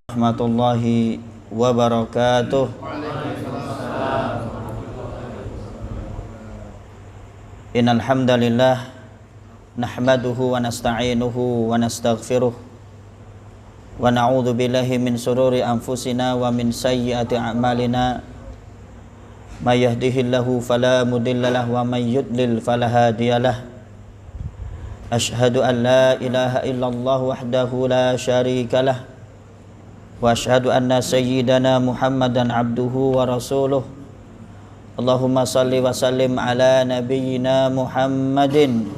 Warahmatullahi wabarakatuh. Innal hamdalillah nahmaduhu wa nasta'inuhu wa nastaghfiruh wa na'udzu billahi min shururi anfusina wa min sayyiati a'malina may yahdihillahu fala mudhillalah wa may yudlil fala hadiyalah. Asyhadu an la ilaha illallah wahdahu la syarikalah wa asyhadu anna sayyidana Muhammadan abduhu wa rasuluh. Allahumma salli wa sallim ala nabiyyina Muhammadin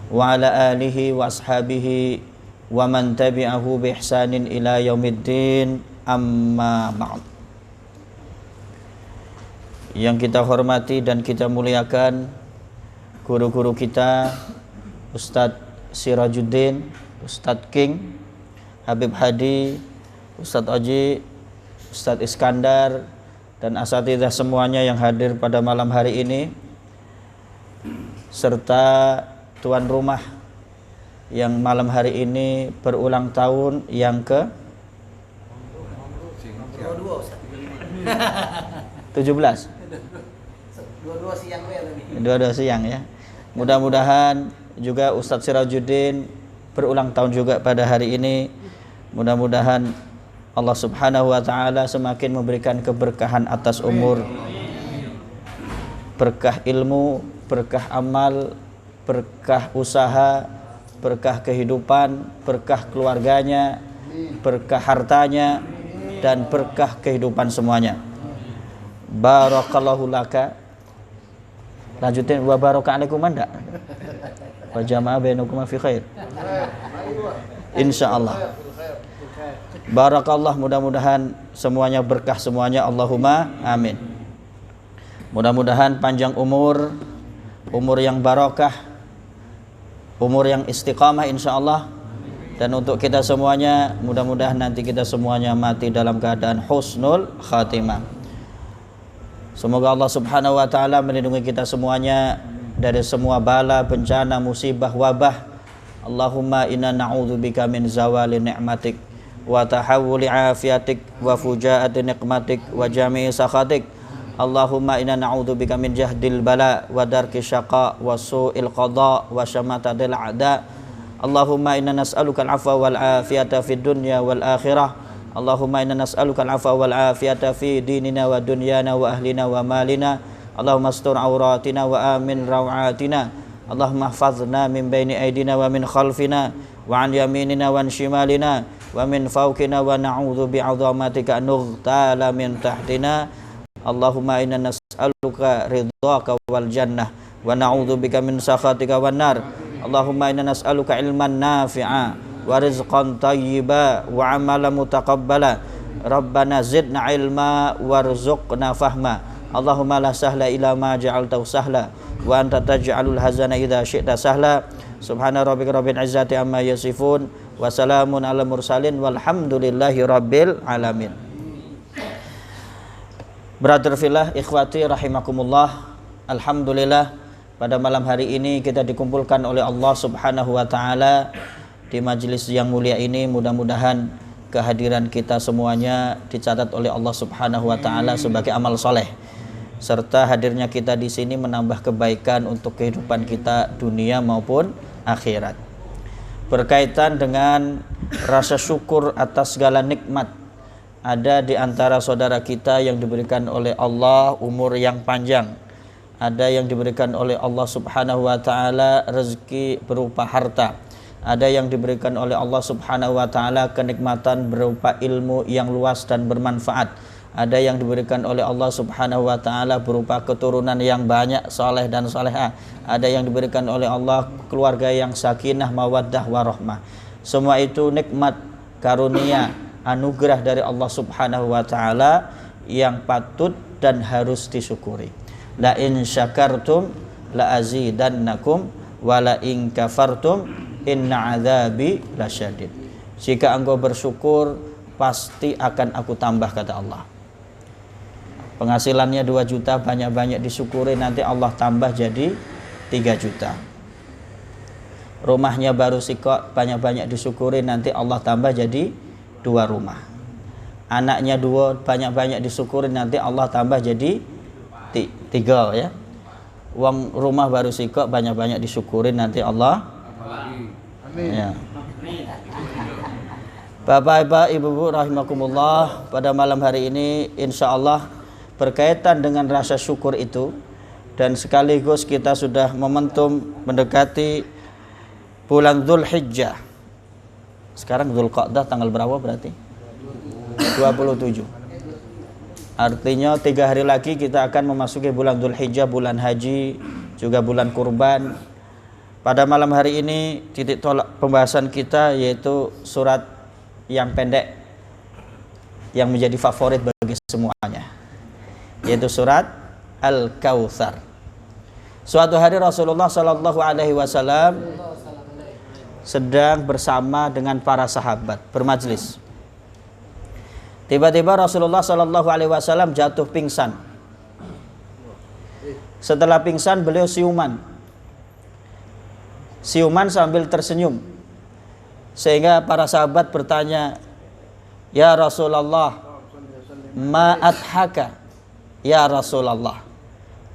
wa ala alihi wa ashabihi wa man tabi'ahu bi ihsanin ila yaumiddin, amma ba'd. Yang kita hormati dan kita muliakan guru-guru kita, Ustadz Sirajuddin, Ustadz King, Habib Hadi, Ustadz Oji, Ustadz Iskandar, dan asatidzah semuanya yang hadir pada malam hari ini, serta tuan rumah yang malam hari ini berulang tahun yang ke 17. 22 siang ya. Mudah-mudahan juga Ustadz Sirajuddin berulang tahun juga pada hari ini. Mudah-mudahan Allah Subhanahu wa ta'ala semakin memberikan keberkahan atas umur, berkah ilmu, berkah amal, berkah usaha, berkah kehidupan, berkah keluarganya, berkah hartanya, dan berkah kehidupan semuanya. Barakallahu laka. Lanjutin, wa baraka alaikum anda wa jama'a bainakum fi khair insyaallah. Barakallah, mudah-mudahan semuanya berkah semuanya, Allahumma amin. Mudah-mudahan panjang umur, umur yang barakah, umur yang istiqamah insyaallah. Dan untuk kita semuanya, mudah-mudahan nanti kita semuanya mati dalam keadaan husnul khatimah. Semoga Allah Subhanahu wa ta'ala melindungi kita semuanya dari semua bala, bencana, musibah, wabah. Allahumma inna na'udzubika min zawali ni'matik wa tahawuli afiatik wa fujaati nikmatik wa jami'i sakhatik. Allahumma inna na'udzubika min jahdil bala wa darki syaqa wa su'il qada wa syamatadil a'da. Allahumma inna nas'aluka al-'afwa wal 'afiyata fid dunya wal akhirah. Allahumma inna nas'aluka al-'afwa wal 'afiyata fi dinina wa dunyana wa ahlina wa malina. Allahumma astur auratina wa amin rawatina. Allahumma ihfazna min baini aydina wa min khalfina wa an yaminina wa an shimalina wa min fawqina wa na'udzu bi'azamatika an nughtala min tahtina. Allahumma inna nas'aluka ridhaka wal jannah wa na'udzu bika min sakhatika wan nar. Allahumma inna nas'aluka ilman nafi'a wa rizqan thayyiba wa amalan mutaqabbala. Rabbana zidna ilma warzuqna fahma. Allahumma la sahla illa ma ja'altahu sahla wa anta taj'alul hazana idza syi'ta sahla. Subhana rabbika rabbil izzati amma yasifun wa salamun ala mursalin walhamdulillahi rabbil alamin. Brother fillah, ikhwati rahimakumullah, alhamdulillah pada malam hari ini kita dikumpulkan oleh Allah Subhanahu wa ta'ala di majelis yang mulia ini. Mudah-mudahan kehadiran kita semuanya dicatat oleh Allah Subhanahu wa ta'ala sebagai amal soleh, serta hadirnya kita di sini menambah kebaikan untuk kehidupan kita dunia maupun akhirat. Berkaitan dengan rasa syukur atas segala nikmat, ada di antara saudara kita yang diberikan oleh Allah umur yang panjang, ada yang diberikan oleh Allah Subhanahu wa ta'ala rezeki berupa harta, ada yang diberikan oleh Allah Subhanahu wa ta'ala kenikmatan berupa ilmu yang luas dan bermanfaat, ada yang diberikan oleh Allah Subhanahu wa ta'ala berupa keturunan yang banyak, soleh dan solehah, ada yang diberikan oleh Allah keluarga yang sakinah, mawaddah, warahmah. Semua itu nikmat, karunia, anugerah dari Allah Subhanahu wa ta'ala yang patut dan harus disyukuri. La in syakartum la azidannakum wa la in kafartum inna adzabi lasyadid. Jika engkau bersyukur, pasti akan aku tambah, kata Allah. Penghasilannya 2 juta, banyak-banyak disyukuri, nanti Allah tambah jadi 3 juta. Rumahnya baru sikok, banyak-banyak disyukuri, nanti Allah tambah jadi 2 rumah. Anaknya 2 banyak-banyak disyukurin, nanti Allah tambah jadi 3 ya. Uang rumah baru sikok banyak-banyak disyukurin, nanti Allah. Amin. Ya. Bapak-bapak, ibu-ibu rahimakumullah, pada malam hari ini insya Allah berkaitan dengan rasa syukur itu, dan sekaligus kita sudah momentum mendekati bulan Dzulhijjah. Sekarang Dzulqa'dah tanggal berapa berarti? 27. Artinya 3 hari lagi kita akan memasuki bulan Dzulhijjah, bulan haji, juga bulan kurban. Pada malam hari ini titik tolak pembahasan kita yaitu surat yang pendek yang menjadi favorit bagi semuanya, yaitu surat Al-Kautsar. Suatu hari Rasulullah Shallallahu Alaihi Wasallam sedang bersama dengan para sahabat bermajlis. Tiba-tiba Rasulullah Shallallahu Alaihi Wasallam jatuh pingsan. Setelah pingsan beliau siuman sambil tersenyum, sehingga para sahabat bertanya, "Ya Rasulullah, ma adhaka?" Ya Rasulullah,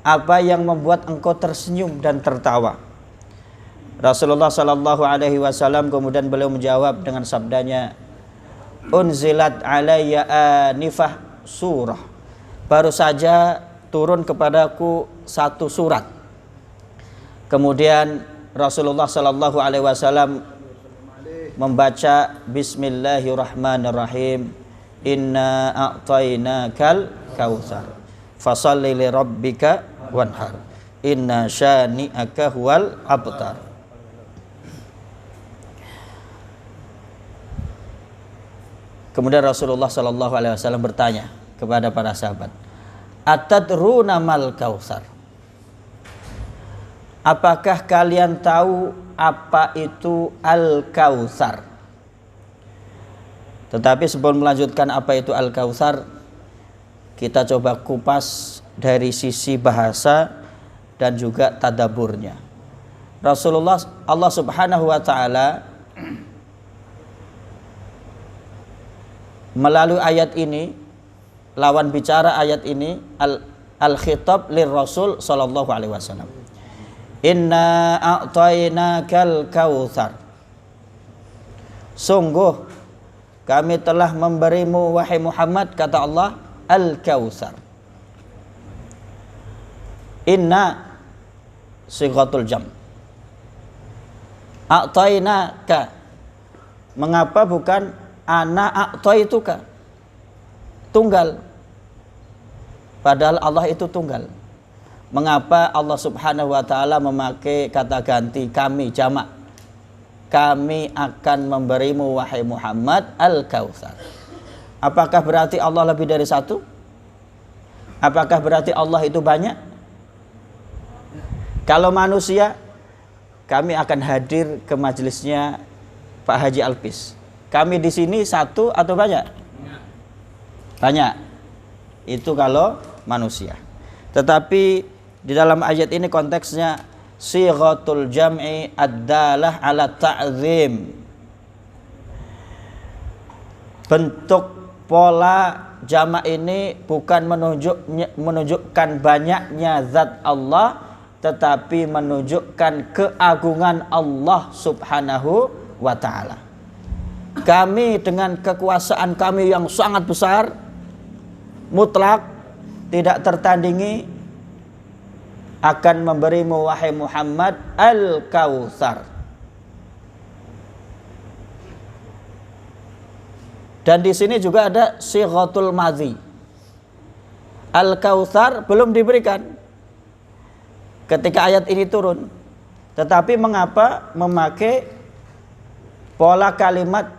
apa yang membuat engkau tersenyum dan tertawa? Rasulullah Shallallahu Alaihi Wasallam kemudian beliau menjawab dengan sabdanya, "Unzilat alayya anifah surah." Baru saja turun kepadaku 1 surat. Kemudian Rasulullah Shallallahu Alaihi Wasallam membaca Bismillahirrahmanirrahim, Inna a'tainakal kautsar fasholli li rabbika wanhar inna syani'aka huwal abtar. Kemudian Rasulullah Shallallahu Alaihi Wasallam bertanya kepada para sahabat, "Atadruna mal kautsar?" Apakah kalian tahu apa itu Al-Kautsar? Tetapi sebelum melanjutkan apa itu Al-Kautsar, kita coba kupas dari sisi bahasa dan juga tadaburnya. Allah Subhanahu wa taala melalui ayat ini, lawan bicara ayat ini, al-khitab lir Rasul sallallahu alaihi wasallam. Inna a'tainakal kautsar. Sungguh kami telah memberimu wahai Muhammad, kata Allah, al-kautsar. Inna sighatul jam. A'tainaka. Mengapa bukan ana a'taituka? Tunggal. Padahal Allah itu tunggal. Mengapa Allah Subhanahu wa taala memakai kata ganti kami jamak? Kami akan memberimu wahai Muhammad al-Kautsar. Apakah berarti Allah lebih dari 1? Apakah berarti Allah itu banyak? Kalau manusia, kami akan hadir ke majelisnya Pak Haji Alpis. Kami di sini 1 atau banyak? Banyak. Itu kalau manusia. Tetapi di dalam ayat ini konteksnya sighatul jam'i ad-dalah ala ta'zim. Bentuk pola jamak ini bukan menunjukkan banyaknya zat Allah, tetapi menunjukkan keagungan Allah Subhanahu wa ta'ala. Kami dengan kekuasaan kami yang sangat besar, mutlak, tidak tertandingi, akan memberimu wahai Muhammad al-Kautsar. Dan di sini juga ada sighatul madhi. Al-Kautsar belum diberikan ketika ayat ini turun. Tetapi mengapa memakai pola kalimat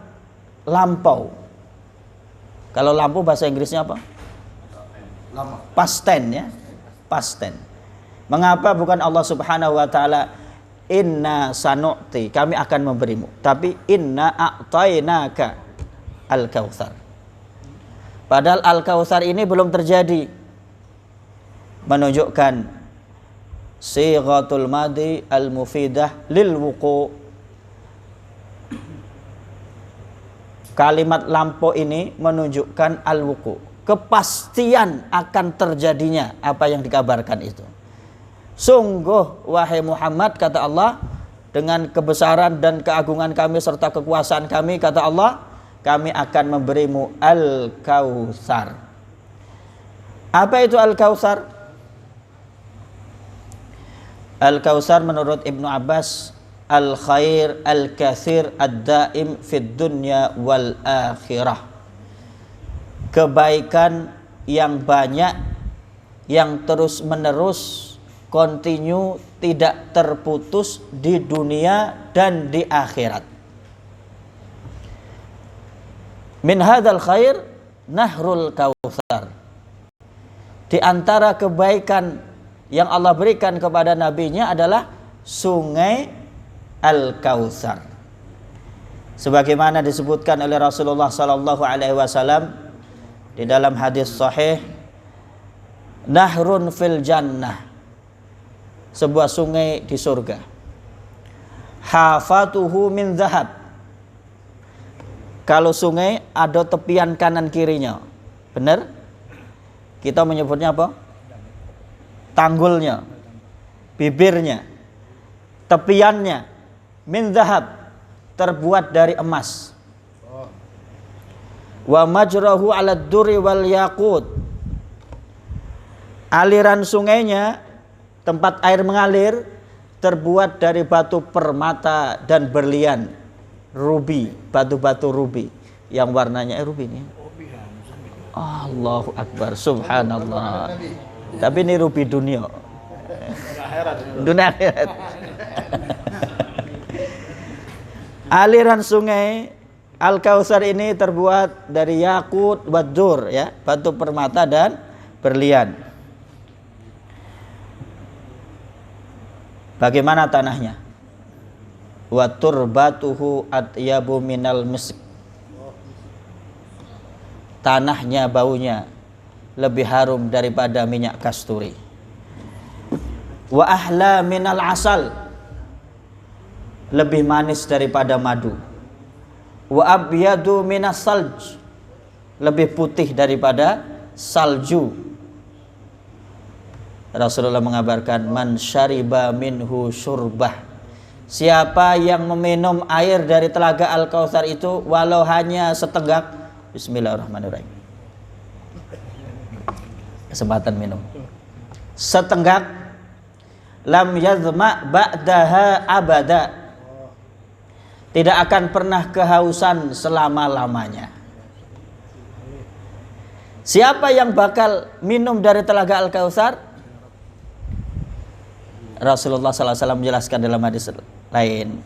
lampau? Kalau lampu bahasa Inggrisnya apa? Past tense ya, past tense. Mengapa bukan Allah Subhanahu wa taala inna sanu'ti, kami akan memberimu, tapi inna a'tainaka al-Kautsar. Padahal al-Kautsar ini belum terjadi, menunjukkan sighatul madhi al-mufidah lil wuqu'. Kalimat lampau ini menunjukkan al-wuku, kepastian akan terjadinya apa yang dikabarkan itu. Sungguh wahai Muhammad, kata Allah, dengan kebesaran dan keagungan kami serta kekuasaan kami, kata Allah, kami akan memberimu Al-Kautsar. Apa itu Al-Kautsar? Al-Kautsar menurut Ibnu Abbas, al-khair al-katsir ad-daim fid dunya wal akhirah. Kebaikan yang banyak, yang terus menerus, kontinu, tidak terputus di dunia dan di akhirat. Min hadzal khair nahrul kautsar. Di antara kebaikan yang Allah berikan kepada nabinya adalah sungai Al-Kautsar. Sebagaimana disebutkan oleh Rasulullah sallallahu alaihi wasallam di dalam hadis sahih, nahrun fil jannah, sebuah sungai di surga. Hafatuhu min zahab. Kalau sungai ada tepian kanan kirinya. Benar? Kita menyebutnya apa? Tanggulnya, bibirnya, tepiannya min zahab, terbuat dari emas. Wa majrahu 'ala ad-durri wal yaqut. Aliran sungainya, tempat air mengalir, terbuat dari batu permata dan berlian, rubi, batu-batu rubi yang warnanya rubi ini. Allahu Akbar, subhanallah. Tapi ini rubi dunia. Dunia akhirat. Aliran sungai Al-Kautsar ini terbuat dari yakut wadur, ya, batu permata dan berlian. Bagaimana tanahnya? Wa turbatuhu atyabu minal misk. Tanahnya, baunya lebih harum daripada minyak kasturi. Wa ahla minal asal, lebih manis daripada madu. Wa abyadu minas salj, lebih putih daripada salju. Rasulullah mengabarkan, man syariba minhu syurbah, siapa yang meminum air dari telaga Al-Kautsar itu walau hanya setenggak, bismillahirrahmanirrahim, kesempatan minum setenggak, lam yazma ba'daha abada, tidak akan pernah kehausan selama-lamanya. Siapa yang bakal minum dari telaga Al-Kautsar? Rasulullah SAW menjelaskan dalam hadis lain,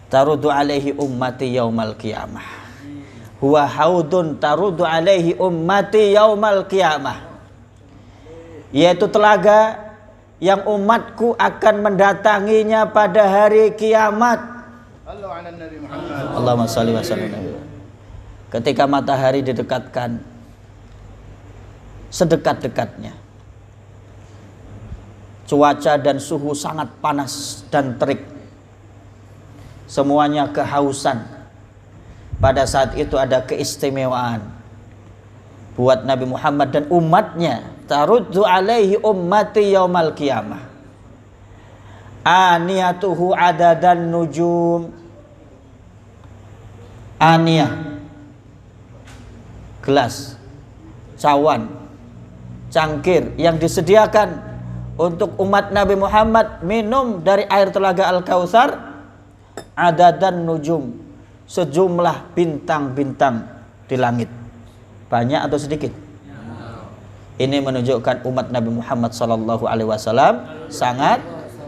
tarudu alaihi ummati yaumal qiyamah, huwa haudun tarudu alaihi ummati yaumal qiyamah, yaitu telaga yang umatku akan mendatanginya pada hari kiamat. Allahumma shalli wa sallim. Ketika matahari didekatkan sedekat-dekatnya, cuaca dan suhu sangat panas dan terik, semuanya kehausan. Pada saat itu ada keistimewaan buat Nabi Muhammad dan umatnya. Taruddu alaihi ummati yaumal qiyamah, aniyatuhu adadan nujum. Aniyah, gelas, cawan, cangkir yang disediakan untuk umat Nabi Muhammad minum dari air telaga Al-Kautsar, adadan nujum, sejumlah bintang-bintang di langit. Banyak atau sedikit? Ini menunjukkan umat Nabi Muhammad SAW sangat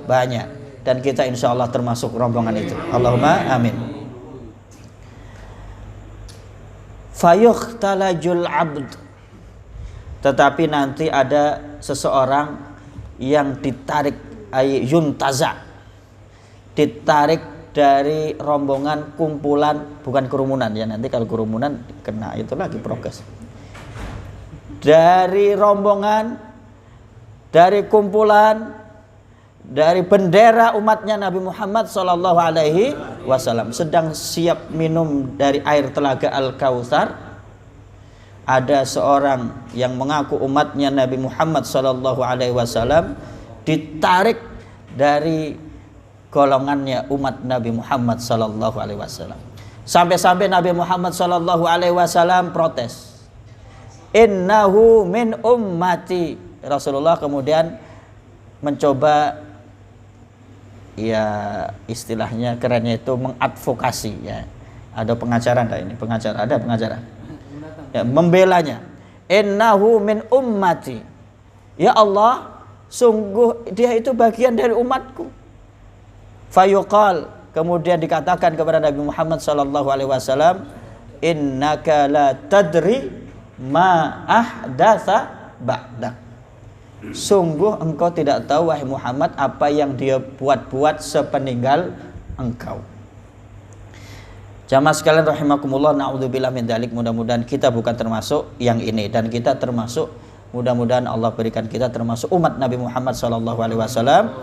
banyak, dan kita insya Allah termasuk rombongan itu. Allahumma amin. Fayukhtalajul abd, tetapi nanti ada seseorang yang ditarik, yuntaza, ditarik dari rombongan, kumpulan, bukan kerumunan ya, nanti kalau kerumunan kena itu lagi prokes. Dari rombongan, dari kumpulan, dari bendera umatnya Nabi Muhammad sallallahu alaihi wasallam sedang siap minum dari air telaga Al-Kautsar, ada seorang yang mengaku umatnya Nabi Muhammad sallallahu alaihi wasallam ditarik dari golongannya umat Nabi Muhammad sallallahu alaihi wasallam. Sampai-sampai Nabi Muhammad sallallahu alaihi wasallam protes. Innahu min ummati. Rasulullah kemudian mencoba, ya istilahnya kerennya itu mengadvokasi, ya. Ada pengacara enggak ini? Pengacara, ada pengacara. Ya, membelanya. Innahu min ummati. Ya Allah, sungguh dia itu bagian dari umatku. Fayuqal, kemudian dikatakan kepada Nabi Muhammad sallallahu alaihi wasallam, innaka la tadri ma ahdatsa ba'dak. Sungguh engkau tidak tahu wahai Muhammad apa yang dia buat-buat sepeninggal engkau. Jamaah sekalian rahimakumullah, naudzubillah min dzalik. Mudah-mudahan kita bukan termasuk yang ini, dan kita termasuk, mudah-mudahan Allah berikan kita termasuk umat Nabi Muhammad sallallahu alaihi wasallam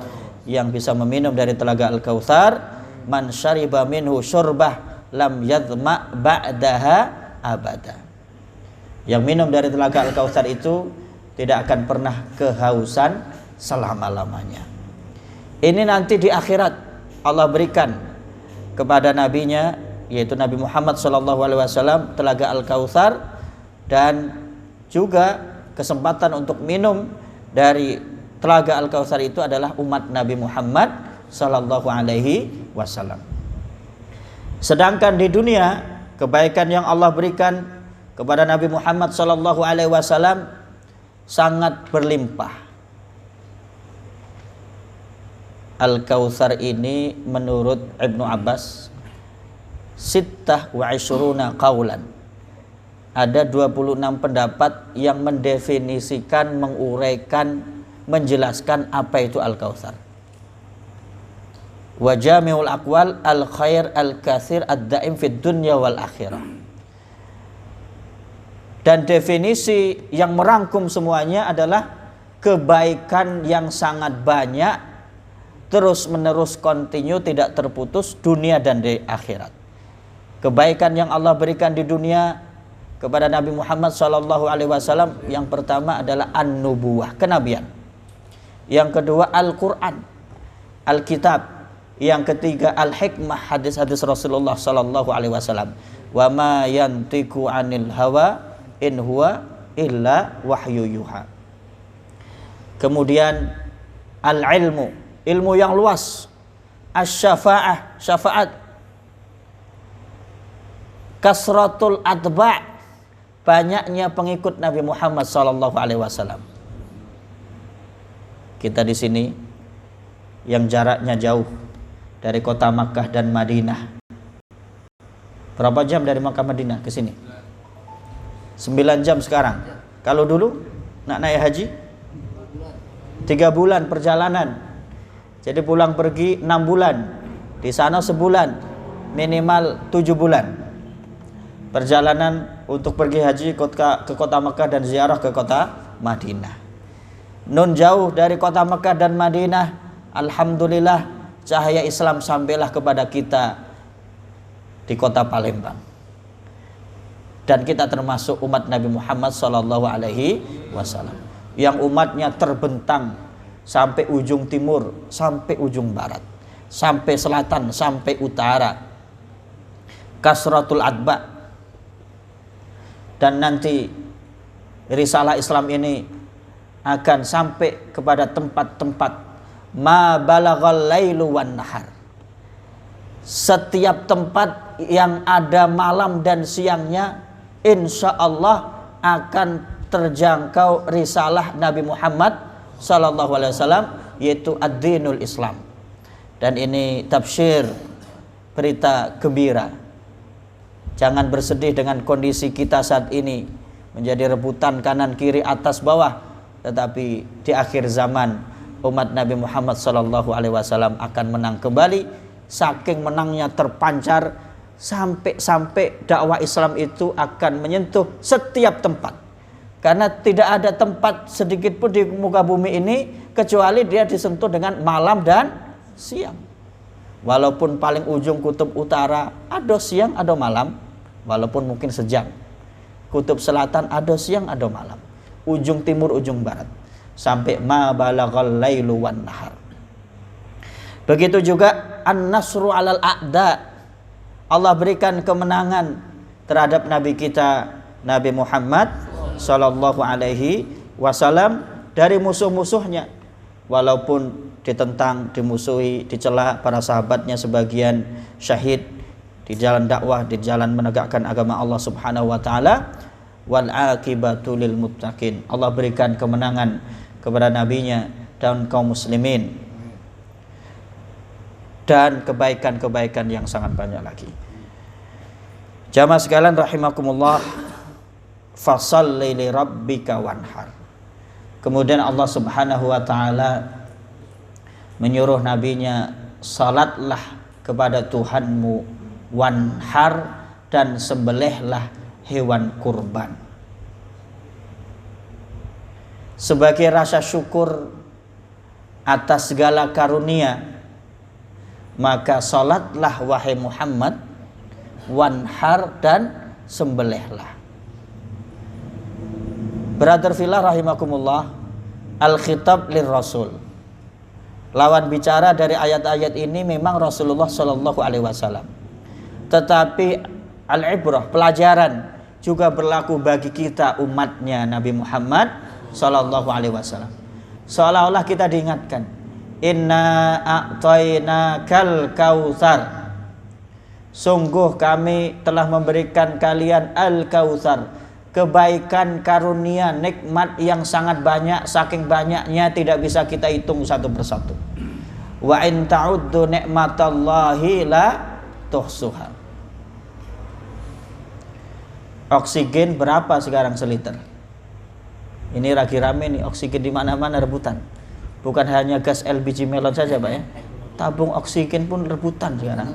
yang bisa meminum dari telaga Al-Kautsar. Man syariba minhu syurbah lam yadhma ba'daha abada. Yang minum dari telaga Al-Kautsar itu tidak akan pernah kehausan selama-lamanya. Ini nanti di akhirat Allah berikan kepada nabinya, yaitu Nabi Muhammad SAW, telaga Al-Kautsar, dan juga kesempatan untuk minum dari telaga Al-Kautsar itu adalah umat Nabi Muhammad SAW. Sedangkan di dunia, kebaikan yang Allah berikan kepada Nabi Muhammad SAW sangat berlimpah. Al-Kautsar ini menurut Ibnu Abbas sittah wa isyruna qaulan. Ada 26 pendapat yang mendefinisikan, menguraikan, menjelaskan apa itu Al-Kautsar. Wa jami'ul aqwal al-khair al-katsir ad-daim fid dunya wal akhirah. Dan definisi yang merangkum semuanya adalah kebaikan yang sangat banyak, terus menerus, kontinu, tidak terputus, dunia dan di akhirat. Kebaikan yang Allah berikan di dunia kepada Nabi Muhammad SAW, yang pertama adalah an-nubuwah, kenabian. Yang kedua Al-Quran, Alkitab. Yang ketiga Al-Hikmah, hadis-hadis Rasulullah SAW. Wa ma yantiku anil hawa in huwa illa wahyu yuha. Kemudian al-ilmu, ilmu yang luas. Asy-syafa'ah, syafaat. Kasratul atba', banyaknya pengikut Nabi Muhammad SAW. Kita di sini yang jaraknya jauh dari kota Makkah dan Madinah. Berapa jam dari Makkah Madinah ke sini? 9 jam sekarang. Kalau dulu nak naik haji 3 bulan perjalanan. Jadi pulang pergi 6 bulan. Di sana sebulan, minimal 7 bulan. Perjalanan untuk pergi haji ke kota Makkah dan ziarah ke kota Madinah. Nun jauh dari kota Makkah dan Madinah, alhamdulillah cahaya Islam sampailah kepada kita di kota Palembang. Dan kita termasuk umat Nabi Muhammad SAW, yang umatnya terbentang sampai ujung timur, sampai ujung barat, sampai selatan, sampai utara. Kasratul adba. Dan nanti risalah Islam ini akan sampai kepada tempat-tempat ma balaghal lailu wan nahar. Setiap tempat yang ada malam dan siangnya, insya Allah akan terjangkau risalah Nabi Muhammad SAW, yaitu ad-dinul Islam. Dan ini tafsir, berita gembira. Jangan bersedih dengan kondisi kita saat ini menjadi rebutan kanan kiri atas bawah, tetapi di akhir zaman umat Nabi Muhammad SAW akan menang kembali. Saking menangnya terpancar sampai dakwah Islam itu akan menyentuh setiap tempat. Karena tidak ada tempat sedikit pun di muka bumi ini kecuali dia disentuh dengan malam dan siang. Walaupun paling ujung kutub utara ada siang ada malam, walaupun mungkin sejam. Kutub selatan ada siang ada malam. Ujung timur ujung barat. Sampai ma balaghal lailu wan nahar. Begitu juga an-nasru 'alal a'da. Allah berikan kemenangan terhadap nabi kita Nabi Muhammad sallallahu alaihi wasallam dari musuh-musuhnya. Walaupun ditentang, dimusuhi, dicela, para sahabatnya sebagian syahid di jalan dakwah, di jalan menegakkan agama Allah Subhanahu wa taala. Wal aqibatu lil muttaqin. Allah berikan kemenangan kepada nabinya dan kaum muslimin, dan kebaikan-kebaikan yang sangat banyak lagi. Jamaah sekalian rahimakumullah, fasalli li rabbika wanhar. Kemudian Allah Subhanahu wa taala menyuruh nabinya, salatlah kepada Tuhanmu, wanhar, dan sembelihlah hewan kurban. Sebagai rasa syukur atas segala karunia, maka salatlah wahai Muhammad, wanhar, dan sembelihlah. Brother fillah rahimakumullah, al-khitab lir rasul. Lawan bicara dari ayat-ayat ini memang Rasulullah Shallallahu alaihi wasallam. Tetapi al-ibrah, pelajaran juga berlaku bagi kita umatnya Nabi Muhammad Sallallahu alaihi wasallam. Seolah-olah kita diingatkan, inna a'tainakal kautsar. Sungguh kami telah memberikan kalian al-kautsar, kebaikan, karunia, nikmat yang sangat banyak, saking banyaknya tidak bisa kita hitung satu persatu. Wa in ta'uddu ni'matallahi la tuhsuha. Oksigen berapa sekarang seliter? Ini lagi rame nih, oksigen di mana-mana rebutan. Bukan hanya gas LPG melon saja, Pak ya. Tabung oksigen pun rebutan sekarang.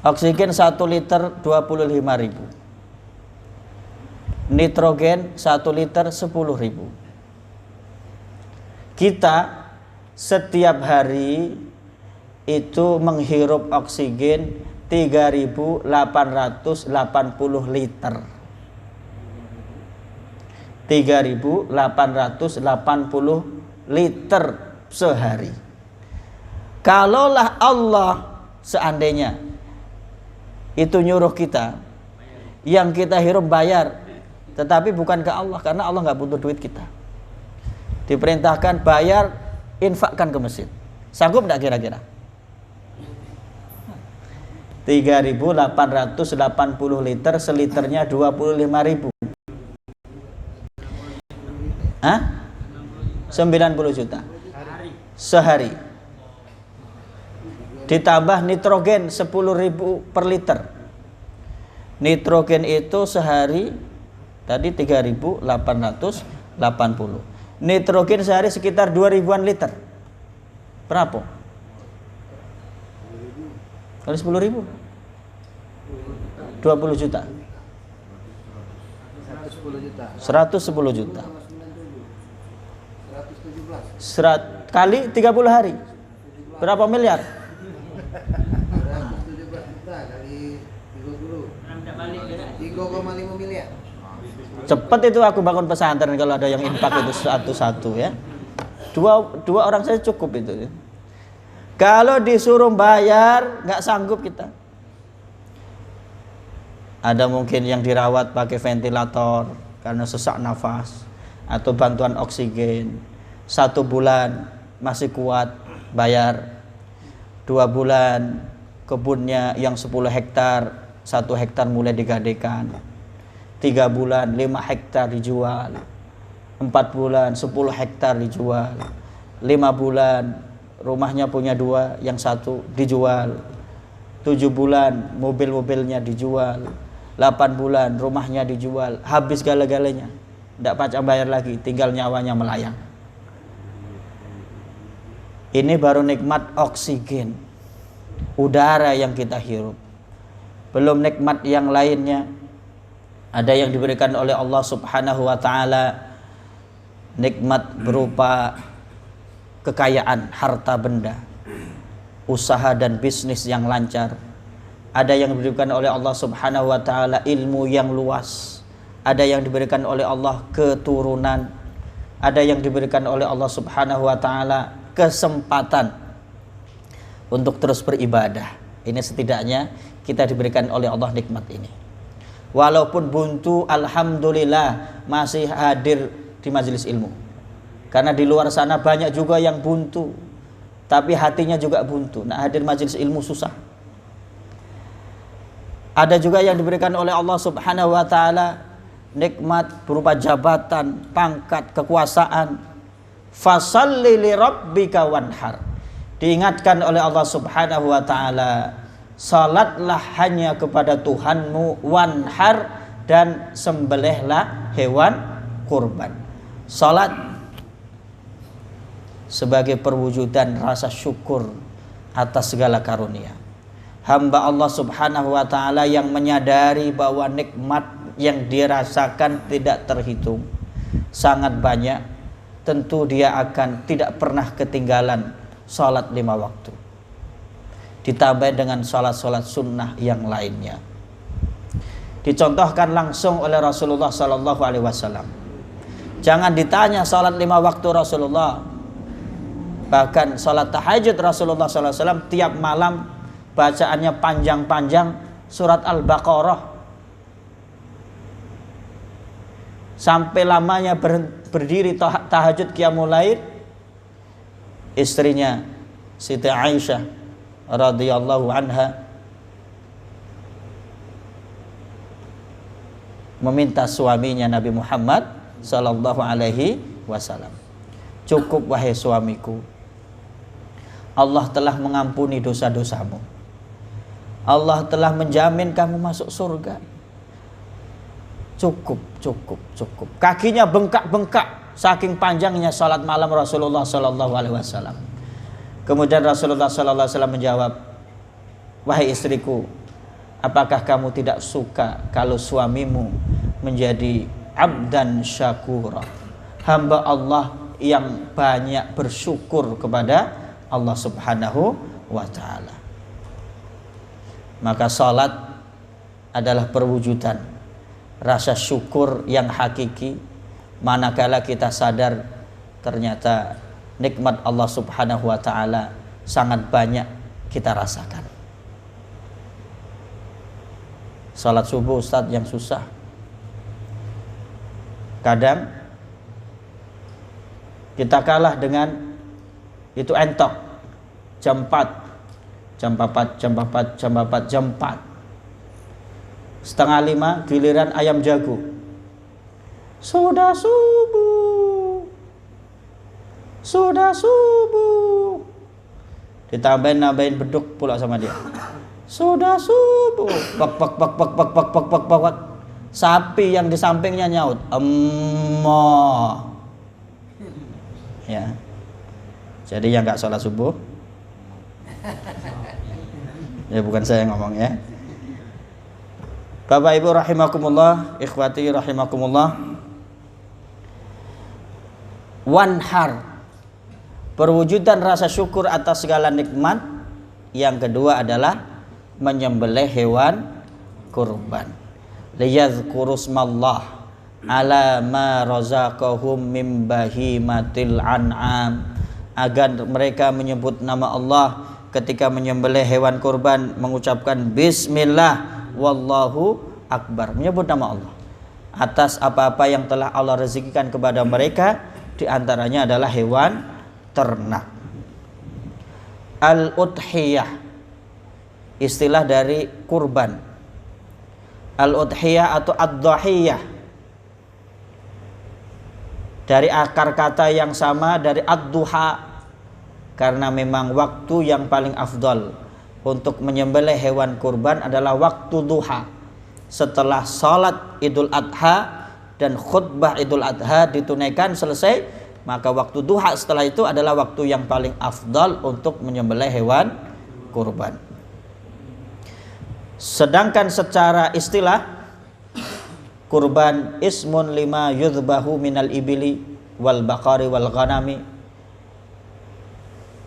Oksigen 1 liter 25.000. Nitrogen 1 liter 10.000. Kita setiap hari itu menghirup oksigen 3.880 liter. 3.880 liter sehari. Kalaulah Allah seandainya itu nyuruh kita, yang kita hirup bayar, tetapi bukan ke Allah, karena Allah nggak butuh duit kita. Diperintahkan bayar, infakkan ke masjid. Sanggup nggak kira-kira? 3.880 liter, seliternya 25.000. Hah? 90 juta sehari. Ditambah nitrogen 10.000 per liter. Nitrogen itu sehari tadi 3.880. Nitrogen sehari sekitar 2.000-an liter. Berapa? Kalau 10.000 20 juta. 110 juta. Kali 30 hari. Berapa miliar? 3,5 miliar. Cepat itu aku bangun pesantren kalau ada yang infak itu satu-satu ya. Dua orang saja cukup itu. Kalau disuruh bayar nggak sanggup kita. Ada mungkin yang dirawat pakai ventilator karena sesak nafas atau bantuan oksigen. 1 bulan masih kuat bayar. 2 bulan kebunnya yang 10 hektar, 1 hektar mulai digadekan. 3 bulan 5 hektar dijual. 4 bulan 10 hektar dijual. 5 bulan rumahnya punya 2, yang 1 dijual. 7 bulan mobil-mobilnya dijual. 8 bulan rumahnya dijual. Habis gala-galanya, tidak pacak bayar lagi, tinggal nyawanya melayang. Ini baru nikmat oksigen, udara yang kita hirup. Belum nikmat yang lainnya. Ada yang diberikan oleh Allah Subhanahu wa taala nikmat berupa kekayaan, harta benda, usaha dan bisnis yang lancar. Ada yang diberikan oleh Allah Subhanahu wa taala ilmu yang luas. Ada yang diberikan oleh Allah keturunan. Ada yang diberikan oleh Allah Subhanahu wa taala kesempatan untuk terus beribadah. Ini setidaknya kita diberikan oleh Allah nikmat ini. Walaupun buntu, alhamdulillah masih hadir di majelis ilmu. Karena di luar sana banyak juga yang buntu, tapi hatinya juga buntu. Nah, hadir majelis ilmu susah. Ada juga yang diberikan oleh Allah Subhanahu wa taala nikmat berupa jabatan, pangkat, kekuasaan. Fasalli li rabbika wanhar. Diingatkan oleh Allah Subhanahu wa taala, salatlah hanya kepada Tuhanmu, wanhar, dan sembelihlah hewan kurban. Salat sebagai perwujudan rasa syukur atas segala karunia. Hamba Allah Subhanahu wa taala yang menyadari bahwa nikmat yang dirasakan tidak terhitung, sangat banyak, tentu dia akan tidak pernah ketinggalan salat 5 waktu. Ditambah dengan salat-salat sunnah yang lainnya. Dicontohkan langsung oleh Rasulullah sallallahu alaihi wasallam. Jangan ditanya salat 5 waktu Rasulullah. Bahkan salat tahajud Rasulullah sallallahu alaihi wasallam tiap malam bacaannya panjang-panjang surat Al-Baqarah. Sampai lamanya berdiri tahajud qiyamul lail. Istrinya Siti Aisyah radhiyallahu anha meminta suaminya Nabi Muhammad sallallahu alaihi wasallam, cukup wahai suamiku, Allah telah mengampuni dosa-dosamu, Allah telah menjamin kamu masuk surga. Cukup. Kakinya bengkak-bengkak saking panjangnya salat malam Rasulullah sallallahu alaihi wasallam. Kemudian Rasulullah sallallahu alaihi wasallam menjawab, wahai istriku, apakah kamu tidak suka kalau suamimu menjadi abdan syakura, hamba Allah yang banyak bersyukur kepada Allah Subhanahu wa taala? Maka salat adalah perwujudan rasa syukur yang hakiki manakala kita sadar ternyata nikmat Allah Subhanahu wa taala sangat banyak kita rasakan. Salat subuh Ustadz yang susah. Kadang kita kalah dengan itu entok. Jam 4, jam 4, 4:30 giliran ayam jago. Sudah subuh. Ditambahin beduk pula sama dia. Sudah subuh. Bak. Sapi yang di sampingnya nyaut, "Emmoh." Ya. Jadi yang enggak sholat subuh. Ya bukan saya yang ngomong ya. Bapak Ibu rahimakumullah, ikhwati rahimakumullah. Wanhar, perwujudan rasa syukur atas segala nikmat. Yang kedua adalah menyembelih hewan kurban. Liyadhkurusmallah ala ma razaqahum min bahimatil an'am, agar mereka menyebut nama Allah ketika menyembelih hewan kurban, mengucapkan bismillah wallahu akbar, menyebut nama Allah atas apa-apa yang telah Allah rezekikan kepada mereka, di antaranya adalah hewan ternak. Al-udhiyah, istilah dari kurban. Al-udhiyah atau ad-dhahiyah dari akar kata yang sama dari ad-duha, karena memang waktu yang paling afdal untuk menyembelih hewan kurban adalah waktu duha. Setelah salat Idul Adha dan khutbah Idul Adha ditunaikan selesai, maka waktu duha setelah itu adalah waktu yang paling afdal untuk menyembelih hewan kurban. Sedangkan secara istilah kurban ismun lima yudhbahu minal ibili wal baqari wal ghanami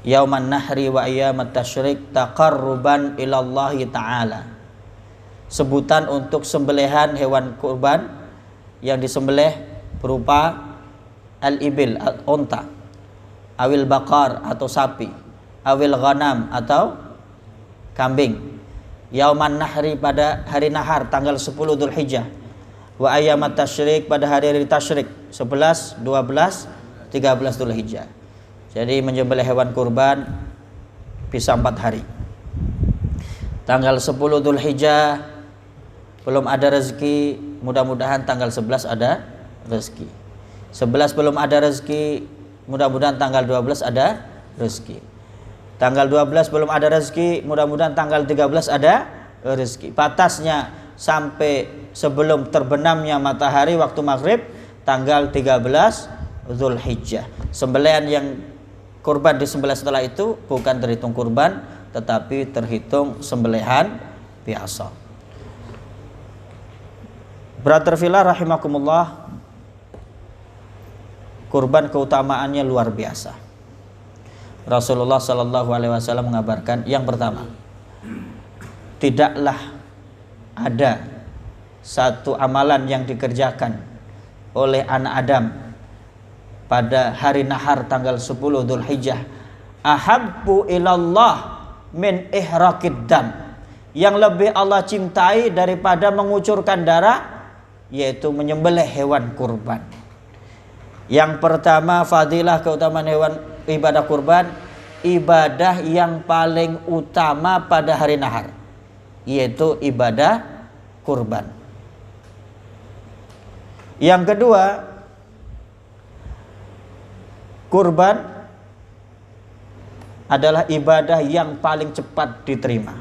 yauman nahri wa ayyamat tasyrik taqarruban ilallahi ta'ala. Sebutan untuk sembelihan hewan kurban yang disembelih berupa al-ibil, unta, awil baqar atau sapi, awil ghanam atau kambing, yauman nahri pada hari nahar tanggal 10 Dzulhijjah, wa ayyamat tasyrik pada hari-hari tasyrik 11, 12, 13 Dzulhijjah. Jadi menyembelih hewan kurban bisa 4 hari. Tanggal 10 Dzulhijjah belum ada rezeki, mudah-mudahan tanggal 11 ada rezeki. 11 belum ada rezeki, mudah-mudahan tanggal 12 ada rezeki. Tanggal 12 belum ada rezeki, mudah-mudahan tanggal 13 ada rezeki. Batasnya sampai sebelum terbenamnya matahari waktu maghrib tanggal 13 Dzulhijjah. Sembelihan yang kurban disembelih setelah itu bukan terhitung kurban, tetapi terhitung sembelihan biasa. Brother fillah rahimakumullah, kurban keutamaannya luar biasa. Rasulullah sallallahu alaihi wasallam mengabarkan, yang pertama, tidaklah ada satu amalan yang dikerjakan oleh anak Adam pada hari nahar tanggal 10 Dzulhijjah ahabbu ilallah min ihraqid dam, yang lebih Allah cintai daripada mengucurkan darah, yaitu menyembelih hewan kurban. Yang pertama, fadilah keutamaan hewan ibadah kurban, ibadah yang paling utama pada hari nahar, yaitu ibadah kurban. Yang kedua, kurban adalah ibadah yang paling cepat diterima.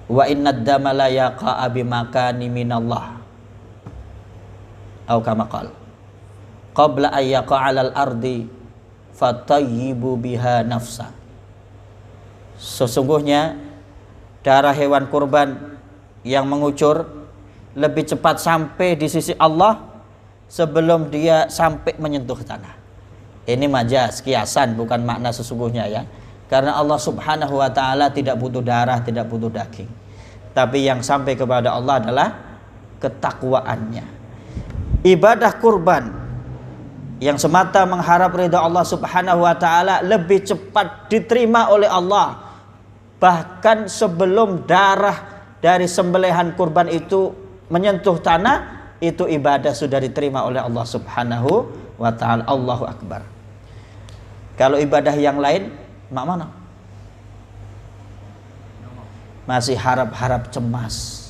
Wa innad dama la yaqa'a bimakani minallah atau kama qala qabla an yaqa'a 'alal ardi fatayyibu biha nafsa. Sesungguhnya darah hewan kurban yang mengucur lebih cepat sampai di sisi Allah sebelum dia sampai menyentuh tanah. Ini majaz, kiasan, bukan makna sesungguhnya ya. Karena Allah subhanahu wa ta'ala tidak butuh darah, tidak butuh daging. Tapi yang sampai kepada Allah adalah ketakwaannya. Ibadah kurban yang semata mengharap ridha Allah subhanahu wa ta'ala lebih cepat diterima oleh Allah. Bahkan sebelum darah dari sembelihan kurban itu menyentuh tanah, itu ibadah sudah diterima oleh Allah subhanahu wa ta'ala. Allahu akbar. Kalau ibadah yang lain mana? Masih harap-harap cemas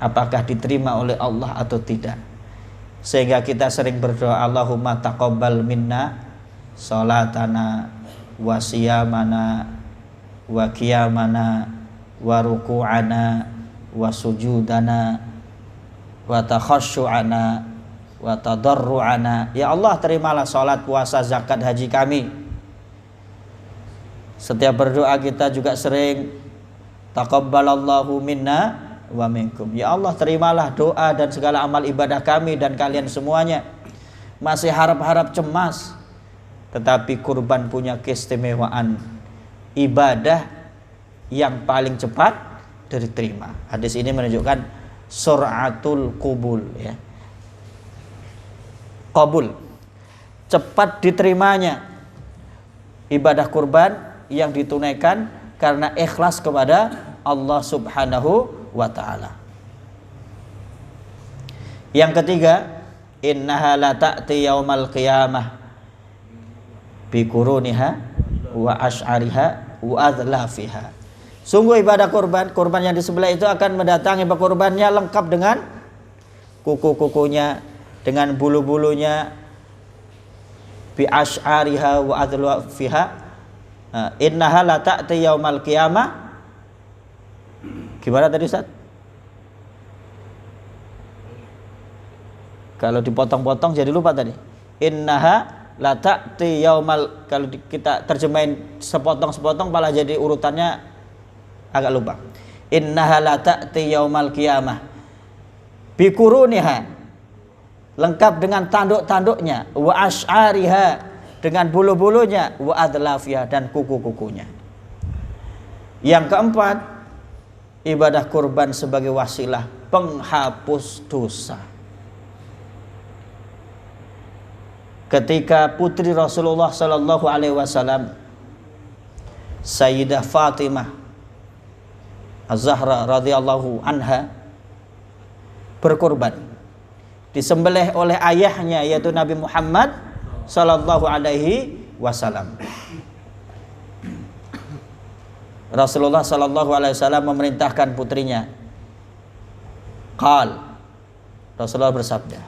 apakah diterima oleh Allah atau tidak, sehingga kita sering berdoa, Allahumma taqabbal minna salatana wa siyamana wa qiyamana wa ruku'ana wa sujudana wa takhashu'ana wa tadarru'ana. Ya Allah, terimalah salat, puasa, zakat, haji kami. Setiap berdoa kita juga sering taqabbalallahu minna wa minkum. Ya Allah, terimalah doa dan segala amal ibadah kami dan kalian semuanya. Masih harap-harap cemas. Tetapi kurban punya keistimewaan ibadah yang paling cepat diterima. Hadis ini menunjukkan sur'atul qubul ya. Qabul, cepat diterimanya ibadah kurban yang ditunaikan karena ikhlas kepada Allah subhanahu wa ta'ala. Yang ketiga, innaha la ta'ti yaumal qiyamah bi quruniha wa asy'ariha wa adlafiha. Sungguh ibadah kurban yang disembelih itu akan mendatangi kurbannya lengkap dengan kuku-kukunya, dengan bulu-bulunya, bi asy'ariha wa adlafiha. Innaha la ta'ti yaumal qiyamah. Gimana tadi Ustaz? Kalau dipotong-potong jadi lupa tadi. Innaha la ta'ti yaumal, kalau kita terjemahin sepotong-sepotong malah jadi urutannya agak lupa. innaha la ta'ti yaumal qiyamah bikuruniha, lengkap dengan tanduk-tanduknya, wa ash'ariha, dengan bulu-bulunya, wa adlafiha, dan kuku-kukunya. Yang keempat, ibadah kurban sebagai wasilah penghapus dosa. Ketika putri Rasulullah sallallahu alaihi wasallam Sayyidah Fatimah Az-Zahra radhiyallahu anha berkurban, disembelih oleh ayahnya yaitu Nabi Muhammad sallallahu alaihi wasallam. Rasulullah sallallahu alaihi wasallam memerintahkan putrinya. Rasulullah bersabda,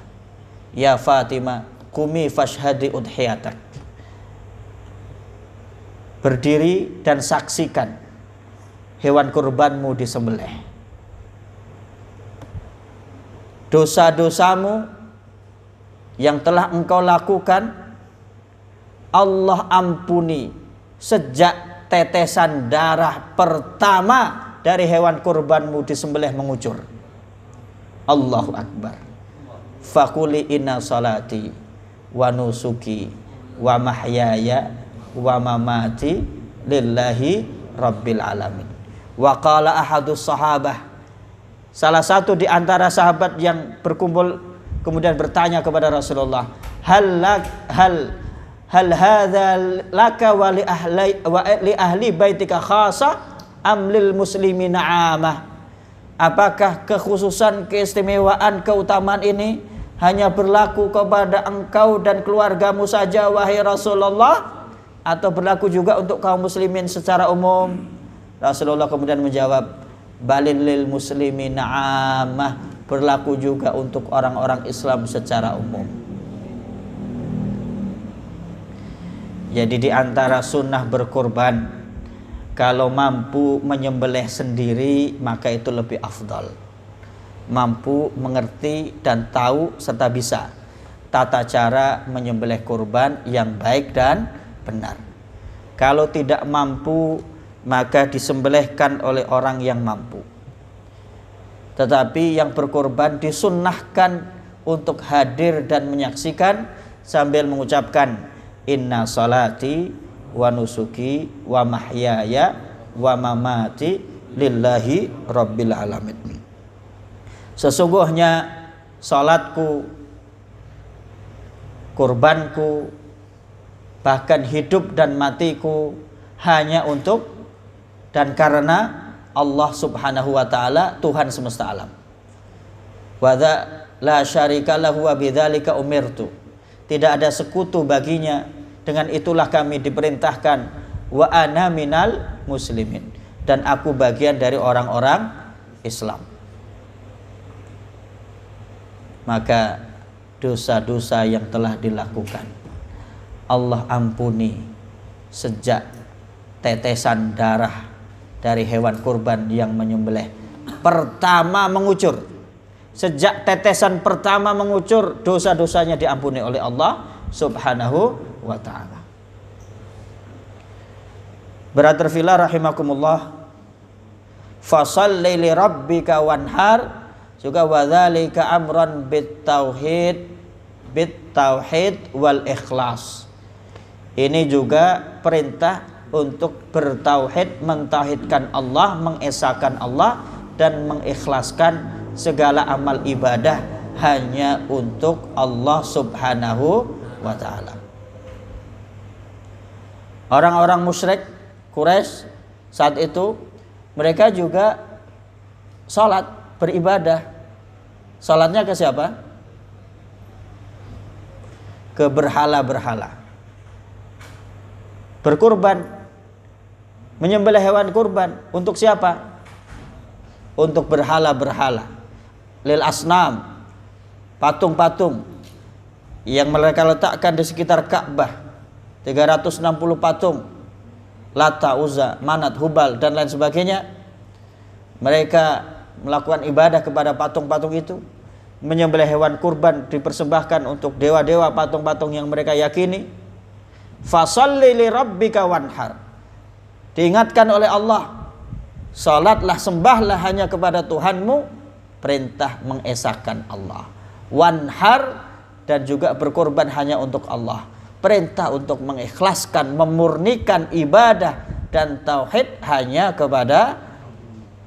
"Ya Fatimah, qumi fashhadi udhiyatak." Berdiri dan saksikan hewan kurbanmu disembelih. Dosa-dosamu yang telah engkau lakukan Allah ampuni sejak tetesan darah pertama dari hewan kurbanmu disembelih mengucur. Allahu Akbar. Fakuli inna salati wa nusuki wa mahyaya wa mamati lillahi rabbil alamin. Wa qala ahadus sahabah, salah satu di antara sahabat yang berkumpul kemudian bertanya kepada Rasulullah, hal hadza laka wa li ahli baitika khasa am lil muslimina amah? Apakah kekhususan, keistimewaan, keutamaan ini hanya berlaku kepada engkau dan keluargamu saja wahai Rasulullah, atau berlaku juga untuk kaum muslimin secara umum? Rasulullah kemudian menjawab, balil lil muslimina amah, berlaku juga untuk orang-orang Islam secara umum. Jadi di antara sunnah berkorban, kalau mampu menyembelih sendiri maka itu lebih afdal. Mampu mengerti dan tahu serta bisa tata cara menyembelih kurban yang baik dan benar. Kalau tidak mampu maka disembelihkan oleh orang yang mampu. Tetapi yang berkorban disunnahkan untuk hadir dan menyaksikan sambil mengucapkan inna salati wa nusuki wa mahyaya wa mamati lillahi rabbil alamin. Sesungguhnya salatku, kurbanku, bahkan hidup dan matiku hanya untuk dan karena Allah subhanahu wa ta'ala, Tuhan semesta alam. Wa la syarika lahu wa bidzalika umirtu. Tidak ada sekutu baginya, dengan itulah kami diperintahkan. Wa ana minal muslimin, dan aku bagian dari orang-orang Islam. Maka dosa-dosa yang telah dilakukan Allah ampuni sejak tetesan darah dari hewan kurban yang menyembelih pertama mengucur. Sejak tetesan pertama mengucur, dosa-dosanya diampuni oleh Allah subhanahu wa ta'ala. Brother fillah rahimakumullah, fasalli li rabbika wanhar, juga wadzalika amran bit tauhid wal ikhlas. Ini juga perintah untuk bertauhid, mentauhidkan Allah, mengesahkan Allah, dan mengikhlaskan segala amal ibadah hanya untuk Allah subhanahu wa ta'ala. Orang-orang musyrik Quraisy saat itu, mereka juga salat, beribadah. Salatnya ke siapa? Ke berhala-berhala. Berkurban, menyembelih hewan kurban untuk siapa? Untuk berhala-berhala. Lil asnam, patung-patung yang mereka letakkan di sekitar Ka'bah. 360 patung, Lata, Uzza, Manat, Hubal, dan lain sebagainya. Mereka melakukan ibadah kepada patung-patung itu, menyembelih hewan kurban dipersembahkan untuk dewa-dewa, patung-patung yang mereka yakini. Fasalli li rabbika wanhar, diingatkan oleh Allah Salatlah, sembahlah hanya kepada Tuhanmu. Perintah mengesahkan Allah. Wanhar, dan juga berkorban hanya untuk Allah. Perintah untuk mengikhlaskan, memurnikan ibadah dan tauhid hanya kepada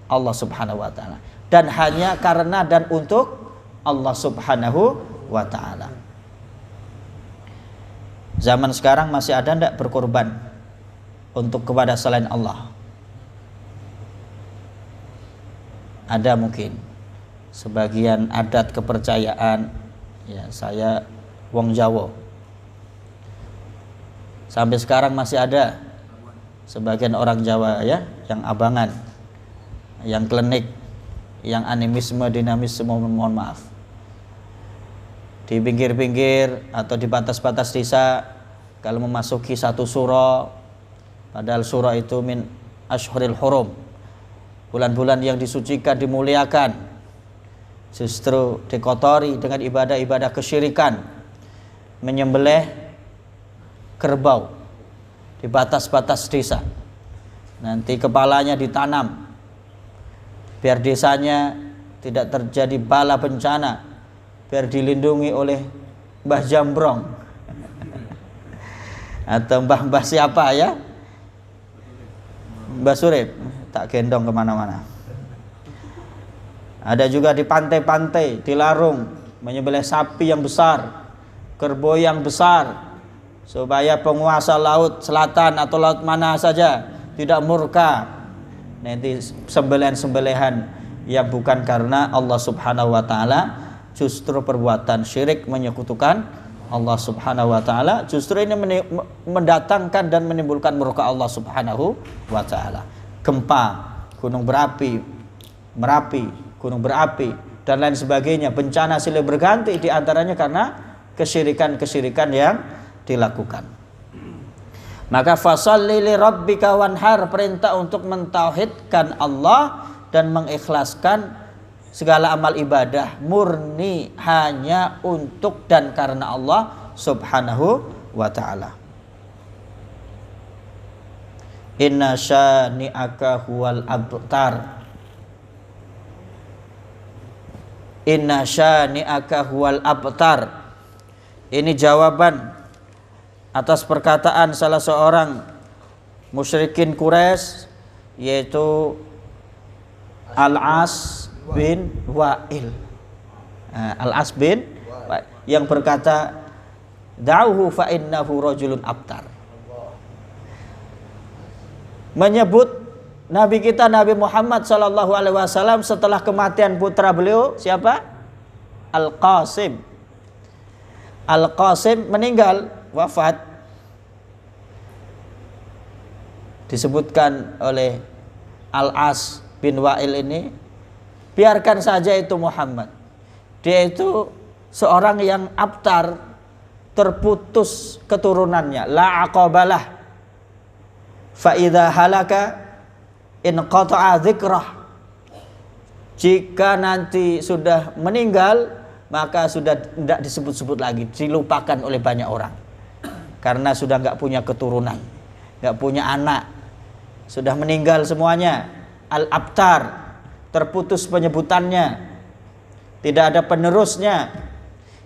Allah Subhanahu wa taala, dan hanya karena dan untuk Allah Subhanahu wa taala. Zaman sekarang masih ada enggak berkorban untuk kepada selain Allah? Ada mungkin sebagian adat kepercayaan. Ya, saya wong Jawa. Sampai sekarang masih ada sebagian orang Jawa ya, yang abangan, yang klenik, yang animisme, dinamisme, mohon maaf. Di pinggir-pinggir atau di batas-batas desa, kalau memasuki satu suro, padahal suro itu min ashhuril hurum, bulan-bulan yang disucikan, dimuliakan, justru dikotori dengan ibadah-ibadah kesyirikan, menyembelih kerbau di batas-batas desa. Nanti kepalanya ditanam biar desanya tidak terjadi bala bencana, biar dilindungi oleh Mbah Jambrong atau mbah-mbah siapa ya, Mbah Surip, tak gendong kemana-mana. Ada juga di pantai-pantai dilarung menyembelih sapi yang besar, kerbau yang besar, supaya penguasa laut selatan atau laut mana saja tidak murka. Nanti sembelihan-sembelihan yang bukan karena Allah Subhanahu wa taala, justru perbuatan syirik, menyekutukan Allah Subhanahu wa taala. Justru ini mendatangkan dan menimbulkan murka Allah Subhanahu wa taala. Gempa, gunung berapi, Merapi, gunung berapi dan lain sebagainya, bencana silih berganti, di antaranya karena kesyirikan-kesyirikan yang dilakukan. Maka fasalli li rabbika wanhar, perintah untuk mentauhidkan Allah dan mengikhlaskan segala amal ibadah murni hanya untuk dan karena Allah Subhanahu wa taala. Inna syani'aka huwal abtar. Inna syani'aka huwal abtar. Ini jawaban atas perkataan salah seorang musyrikin Quraisy, yaitu Al-As bin Wa'il. Al-As bin Wa'il yang berkata, da'uhu fa innahu rajulun abtar. Menyebut Nabi kita Nabi Muhammad sallallahu alaihi wasallam setelah kematian putra beliau siapa? Al-Qasim. Al-Qasim meninggal, wafat. Disebutkan oleh Al-As bin Wa'il ini, biarkan saja itu Muhammad, dia itu seorang yang abtar, terputus keturunannya, la aqabalah, fa idza halaka in qata'a dzikrah. Jika nanti sudah meninggal, maka sudah tidak disebut-sebut lagi, dilupakan oleh banyak orang, karena sudah nggak punya keturunan, nggak punya anak, sudah meninggal semuanya. Al-abtar, terputus penyebutannya, tidak ada penerusnya.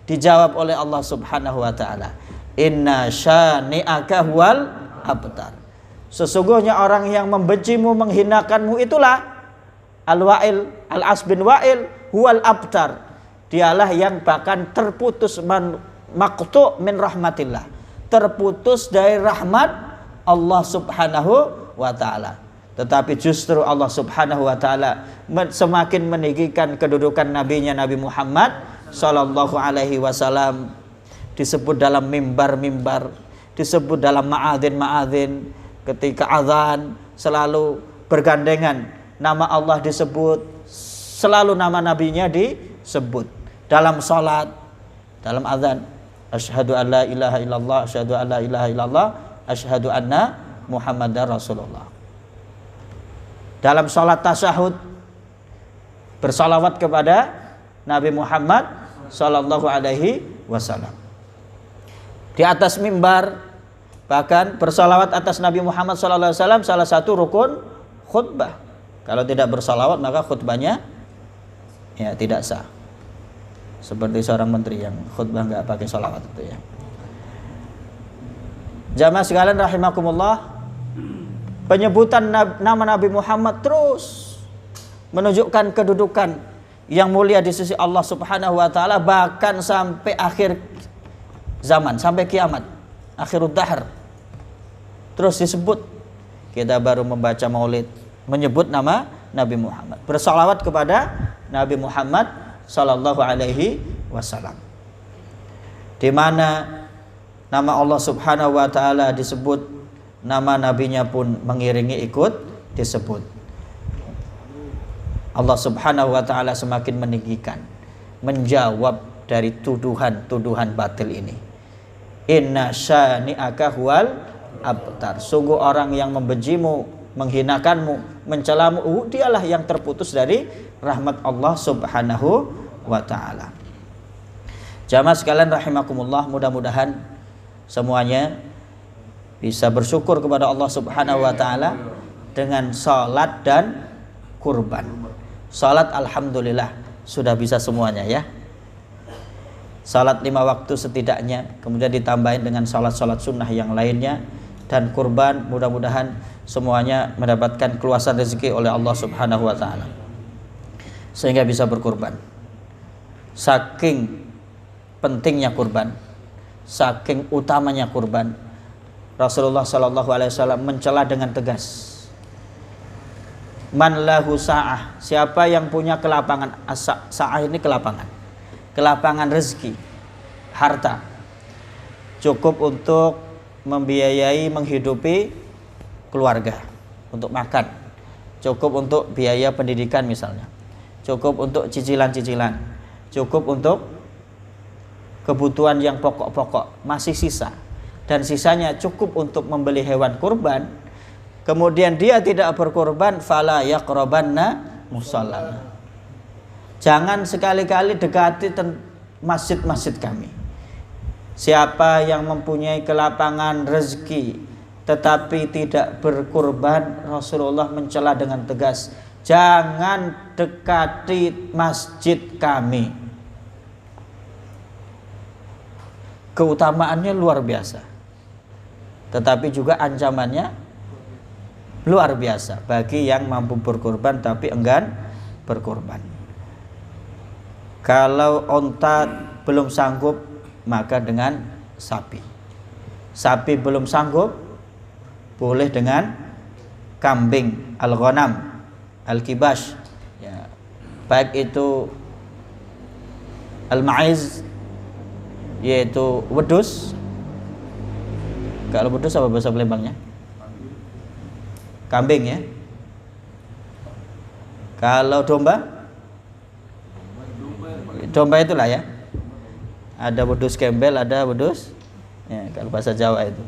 Dijawab oleh Allah Subhanahu wa taala, inna syani'aka huwal abtar. Sesungguhnya orang yang membencimu, menghinakanmu itulah Al-Wa'il, Al-As bin Wa'il, huwal abtar. Dialah yang bahkan terputus, maqtu' min rahmatillah, terputus dari rahmat Allah Subhanahu wa taala. Tetapi justru Allah Subhanahu wa taala semakin meninggikan kedudukan nabinya Nabi Muhammad sallallahu alaihi wasallam, disebut dalam mimbar-mimbar, disebut dalam ma'adzin, ketika azan selalu bergandengan nama Allah disebut, selalu nama nabinya disebut. Dalam salat, dalam azan, asyhadu an la ilaha illallah, asyhadu an la ilaha illallah, asyhadu anna Muhammadar Rasulullah. Dalam salat tasyahud, bersalawat kepada Nabi Muhammad sallallahu alaihi wasallam. Di atas mimbar bahkan bersalawat atas Nabi Muhammad sallallahu alaihi wasallam salah satu rukun khutbah. Kalau tidak bersalawat maka khutbahnya ya tidak sah. Seperti seorang menteri yang khutbah nggak pakai salawat itu ya. Jamaah sekalian rahimakumullah, penyebutan nama Nabi Muhammad terus menunjukkan kedudukan yang mulia di sisi Allah Subhanahu wa taala, bahkan sampai akhir zaman, sampai kiamat, akhirud dahr. Terus disebut. Kita baru membaca Maulid menyebut nama Nabi Muhammad, bersalawat kepada Nabi Muhammad sallallahu alaihi wasallam. Di mana nama Allah Subhanahu wa taala disebut, nama nabinya pun mengiringi ikut disebut. Allah Subhanahu wa taala semakin meninggikan, menjawab dari tuduhan-tuduhan batil ini. Inna syani'aka huwal abtar. Sungguh orang yang membencimu, menghinakanmu, mencelamu, dialah yang terputus dari rahmat Allah Subhanahu wa taala. Jamaah sekalian rahimakumullah, mudah-mudahan semuanya bisa bersyukur kepada Allah Subhanahu wa taala dengan salat dan kurban. Salat alhamdulillah sudah bisa semuanya ya. Salat 5 waktu setidaknya, kemudian ditambahin dengan salat-salat sunnah yang lainnya, dan kurban mudah-mudahan semuanya mendapatkan keluasan rezeki oleh Allah Subhanahu wa taala sehingga bisa berkurban. Saking pentingnya kurban, saking utamanya kurban, Rasulullah sallallahu alaihi wasallam mencela dengan tegas. Man lahu sa'ah, siapa yang punya kelapangan, sa'ah ini kelapangan. Kelapangan rezeki, harta, cukup untuk membiayai, menghidupi keluarga, untuk makan, cukup untuk biaya pendidikan misalnya, cukup untuk cicilan-cicilan, cukup untuk kebutuhan yang pokok-pokok, masih sisa, dan sisanya cukup untuk membeli hewan kurban, kemudian dia tidak berkurban, fala yaqrabanna musallana. Jangan sekali-kali dekati masjid-masjid kami. Siapa yang mempunyai kelapangan rezeki tetapi tidak berkurban, Rasulullah mencela dengan tegas, jangan dekati masjid kami. Keutamaannya luar biasa, tetapi juga ancamannya luar biasa bagi yang mampu berkurban tapi enggan berkurban. Kalau onta belum sanggup, maka dengan sapi. Sapi belum sanggup, boleh dengan kambing, al-ghanam, al-kibash ya. Baik itu al-ma'iz, yaitu wedus. Kalau wedus apa bahasa Palembangnya? Kambing ya. Kalau domba? Domba itulah ya. Ada wedus gembel, ada wedus ya, kalau bahasa Jawa itu.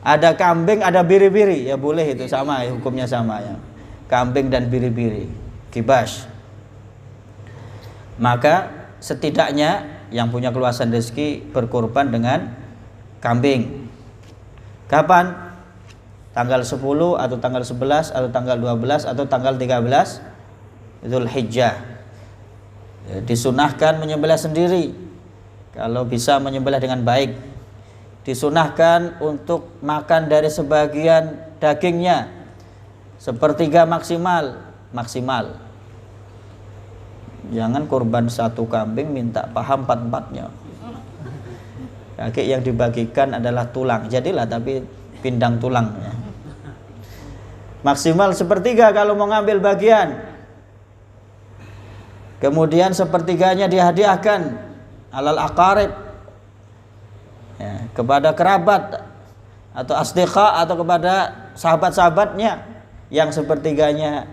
Ada kambing, ada biri-biri, ya boleh, itu sama, hukumnya sama ya. Kambing dan biri-biri, kibash. Maka setidaknya yang punya keluasan rezeki berkorban dengan kambing. Kapan? Tanggal 10 atau tanggal 11 atau tanggal 12 atau tanggal 13 Dzulhijjah. Ya, disunahkan menyembelih sendiri kalau bisa menyembelih dengan baik. Disunahkan untuk makan dari sebagian dagingnya, sepertiga maksimal. Jangan korban satu kambing minta paha 4-4-nya. Kaki yang dibagikan adalah tulang, jadilah tapi pindang tulangnya. Maksimal sepertiga kalau mau ngambil bagian. Kemudian sepertiganya dihadiahkan alal aqarib ya, kepada kerabat atau asdiqa atau kepada sahabat-sahabatnya. Yang sepertiganya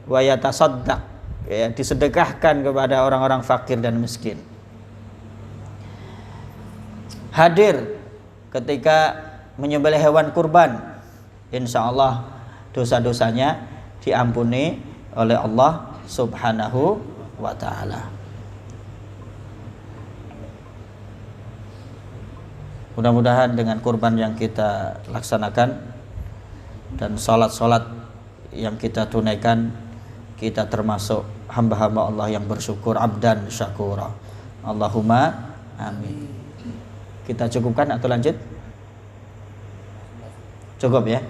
wa yatasaddaq ya, disedekahkan kepada orang-orang fakir dan miskin. Hadir ketika menyembelih hewan kurban, insyaallah dosa-dosanya diampuni oleh Allah Subhanahu wa ta'ala. Mudah-mudahan dengan kurban yang kita laksanakan dan salat-salat yang kita tunaikan kita termasuk hamba-hamba Allah yang bersyukur, abdan syakura. Allahumma amin. Kita cukupkan atau lanjut? Cukup ya?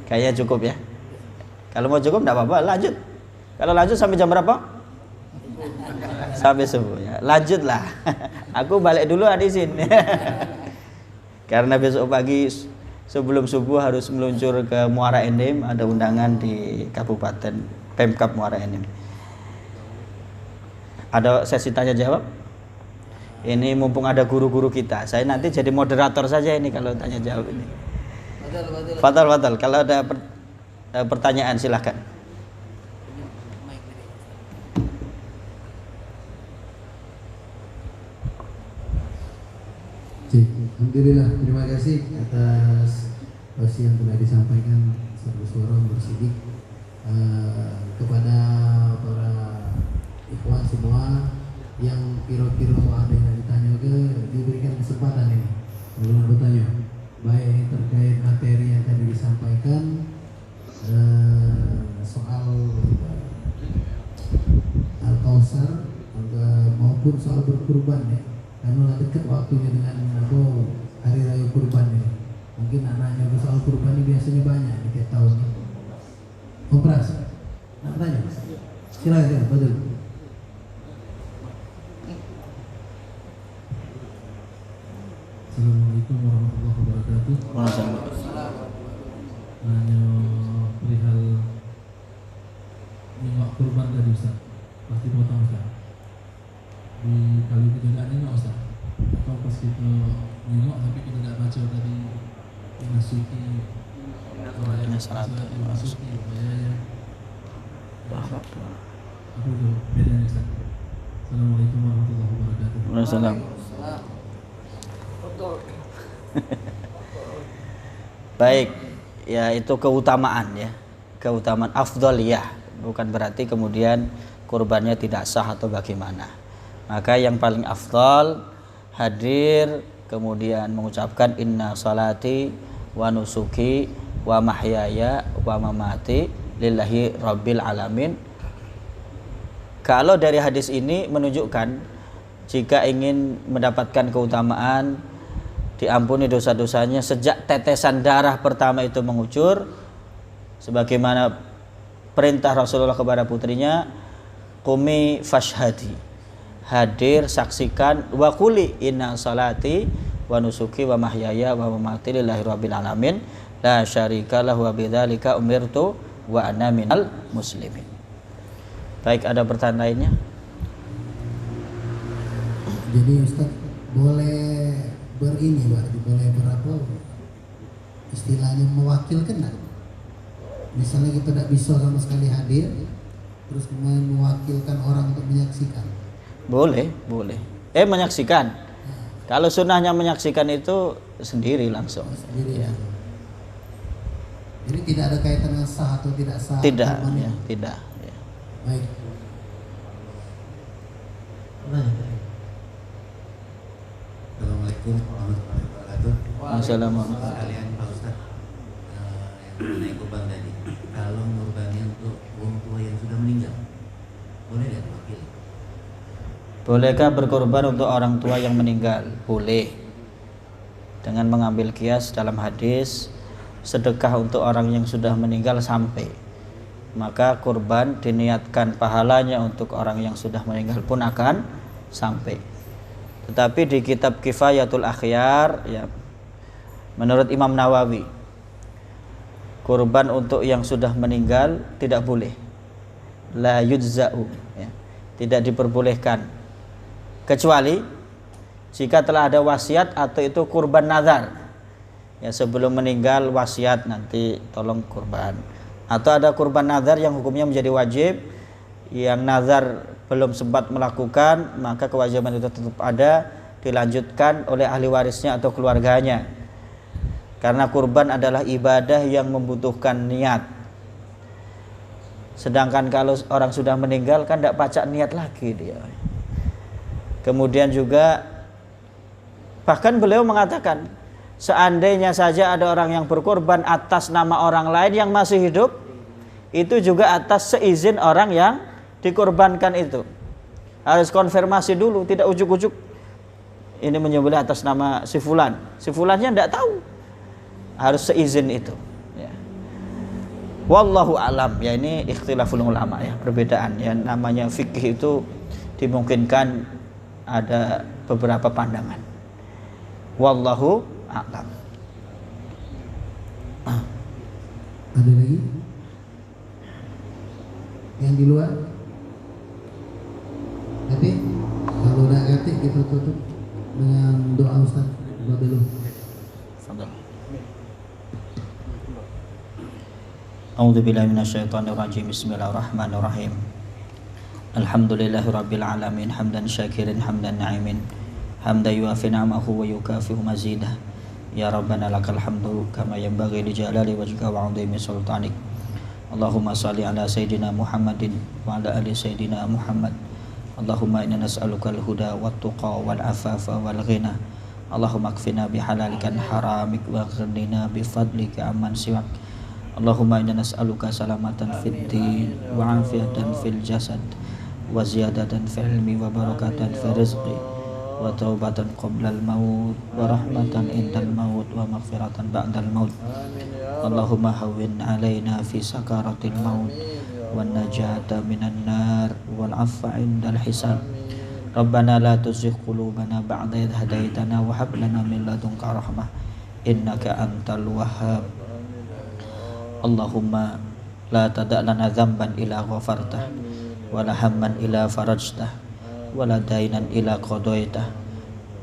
Kayaknya cukup ya. Kalau mau cukup enggak apa-apa, lanjut. Kalau lanjut sampai jam berapa? Sampai subuh ya. Lanjutlah. Aku balik dulu hadisin. Karena besok pagi sebelum subuh harus meluncur ke Muara Enim, ada undangan di Kabupaten Pemkab Muara Enim. Ada sesi tanya jawab. Ini mumpung ada guru-guru kita, saya nanti jadi moderator saja ini kalau tanya jawab ini. Fatal. Kalau ada pertanyaan silahkan. Alhamdulillah, terima kasih atas wasi yang telah disampaikan Saudara Suara Bersidik kepada para ikhwan semua yang piro-piro ada yang ditanya ke, diberikan kesempatan ini belum bertanya, baik terkait materi yang tadi disampaikan soal Al-Kausar maupun soal berkurban ya, karena dekat waktunya dengan hari raya kurban ini. Mungkin anaknya soal kurban ini biasanya banyak di tiap tahun. Operasi. Nak tanya? Silakan, betul. Assalamualaikum warahmatullahi wabarakatuh. Waalaikumsalam. Nanya perihal nengok kurban tadi Ustaz. Pasti potong Ustaz. Kalau kita tidak nengok Ustaz, atau pas kita nengok tapi kita tidak baca tadi memasuki orang memasuki bayanya. Apa itu bedanya Ustaz? Assalamualaikum warahmatullahi wabarakatuh. Waalaikumsalam. Baik, ya itu keutamaan ya, keutamaan afdhaliyah, bukan berarti kemudian kurbannya tidak sah atau bagaimana. Maka yang paling afdal hadir kemudian mengucapkan inna salati wa nusuki wa mahyaya wa mamati lillahi rabbil alamin. Kalau dari hadis ini menunjukkan jika ingin mendapatkan keutamaan, diampuni dosa-dosanya sejak tetesan darah pertama itu mengucur, sebagaimana perintah Rasulullah kepada putrinya, qumi fashhadi, hadir saksikan, wa quli inna salati wa nusuki wa mahyaya wa mamati lillahi rabbil alamin la syarika lahu wa bidzalika umirtu wa ana minal muslimin. Baik, ada pertanyaan lainnya? Jadi Ustaz boleh berini berarti boleh berapa istilahnya mewakilkan kan? Misalnya kita tidak bisa sama sekali hadir, terus kemudian mewakilkan orang untuk menyaksikan. Boleh. Menyaksikan. Kalau sunnahnya menyaksikan itu sendiri langsung. Sendiri ya. Jadi tidak ada kaitan dengan sah atau tidak sah. Tidak, ya, tidak. Ya. Baik. Assalamualaikum warahmatullahi wabarakatuh. Assalamualaikum. Kalian Pak Ustaz yang mengenai kurban tadi, kalau kurbannya untuk orang tua yang sudah meninggal, boleh tidak diwakili? Bolehkah berkorban untuk orang tua yang meninggal? Boleh. Dengan mengambil kias dalam hadis, sedekah untuk orang yang sudah meninggal sampai, maka kurban diniatkan pahalanya untuk orang yang sudah meninggal pun akan sampai. Tetapi di kitab Kifayatul Akhyar ya, menurut Imam Nawawi, kurban untuk yang sudah meninggal tidak boleh, la yujza'u ya, tidak diperbolehkan, kecuali jika telah ada wasiat atau itu kurban nazar ya, sebelum meninggal wasiat nanti tolong kurban, atau ada kurban nazar yang hukumnya menjadi wajib, yang nazar belum sempat melakukan, maka kewajiban itu tetap ada, dilanjutkan oleh ahli warisnya atau keluarganya, karena kurban adalah ibadah yang membutuhkan niat. Sedangkan kalau orang sudah meninggal kan tidak pacak niat lagi dia. Kemudian juga bahkan beliau mengatakan Seandainya saja ada orang yang berkorban atas nama orang lain yang masih hidup, itu juga atas seizin orang yang dikorbankan itu. Harus konfirmasi dulu, tidak ujuk-ujuk ini menyembelih atas nama si fulan. Si fulannya tidak tahu. Harus seizin itu. Ya. Wallahu alam. Ya, ini ikhtilaful ulama ya, perbedaan. Ya, namanya fikih itu dimungkinkan ada beberapa pandangan. Wallahu a'lam. Ada lagi? Yang di luar? Tapi kalau udah ngerti kita tutup dengan doa Ustaz Babelu. Fadhal. A'udzu billahi minasyaitonir rajim. Bismillahirrahmanirrahim. Alhamdulillahirabbil alamin hamdan syakirin hamdan na'imin. Hamdan yuafi ni'amahu wa yukafi'u mazidah. Ya Rabbana lakal hamdu kama yanbaghi li jalali wajhika wa 'azimi sultanik. Allahumma salli ala sayyidina Muhammadin wa ala ali sayyidina Muhammad. Allahumma inna nas'aluka al-huda wat tuqa wal afafa wal ghina. Allahumma kfina bihalalika haramik wa ghnina bi fadlika amman siwak. Allahumma inna nas'aluka salamatan fid din wa afiatan fil jasad wa ziyadatan fil ilmi wa barakatan fil rizqi wa taubatan qabla al-maut wa rahmatan indal maut wa maghfiratan ba'dal maut. Allahumma hawwin alaina fi sakaratil maut wan najata minan nar wal afwa indal hisab. Rabbana la tuzigh qulubana ba'da idh hadaitana wa hab lana min ladunka rahmah innaka antal wahhab. Allahumma la tada' lana dhanban illa ghafartah wa la hamman illa farajtah wala dainan ila qadaitah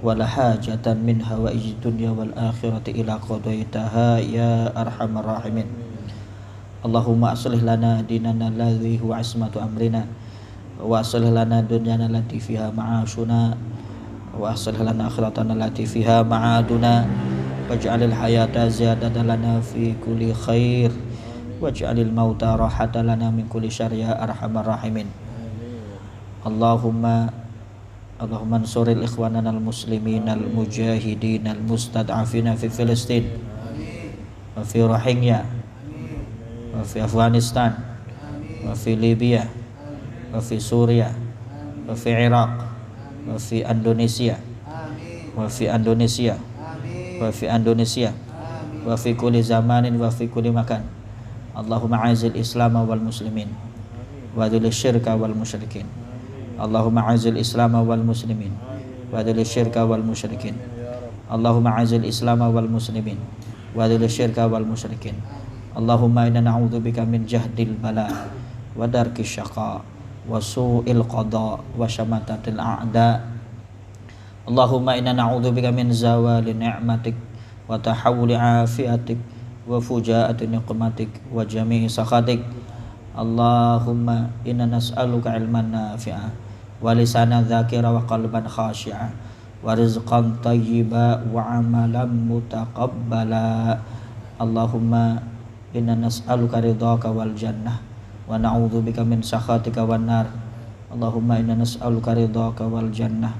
wala hajatan min hawaij dunya wal akhirati ila qadaitaha ya arhamar rahimin. Allahumma aslih lana dinana alladhi huwa ismatu amrina wa aslih lana dunyana allati fiha ma'ashuna wa aslih lana akhiratana allati fiha ma'aduna waj'alil hayata ziyadatan lana fi kulli khair waj'alil mauta rahatan lana min kulli syarr ya arhamar rahimin. Allahumma ansuril ikhwanana al-muslimin al-mujahidin al-mustad'afina fi Filistin wa fi Rohingya wa fi Afghanistan wa fi Libya wa fi Suria wa fi Iraq wa fi Indonesia wa fi Indonesia wa fi Indonesia wa fi kulli zamanin wa fi kulli makan. Allahumma a'izil Islam wal muslimin wa dhil syirka wal musyrikin. Allahumma a'izil Islam wal muslimin wa dhil syirka wal musyrikin. Allahumma a'izil Islam wal muslimin wa dhil syirka wal musyrikin. Allahumma inna na'udzubika min jahdil bala wa darkis syaqa wa su'il qada wa syamatatil a'da. Allahumma inna na'udzubika min zawali ni'matik wa tahawuli afiatik wa fujaati niqmatik wa jami'i sakhatik. Allahumma inna nas'aluka ilman nafi'a wa lisanan dzakira wa qalban khashi'a wa rizqan thayyiba wa amalan mutaqabbala. Allahumma inna nas'aluka ridhaka wal jannah wa na'udzubika min sakhatika wan nar. Allahumma inna nas'aluka ridhaka wal jannah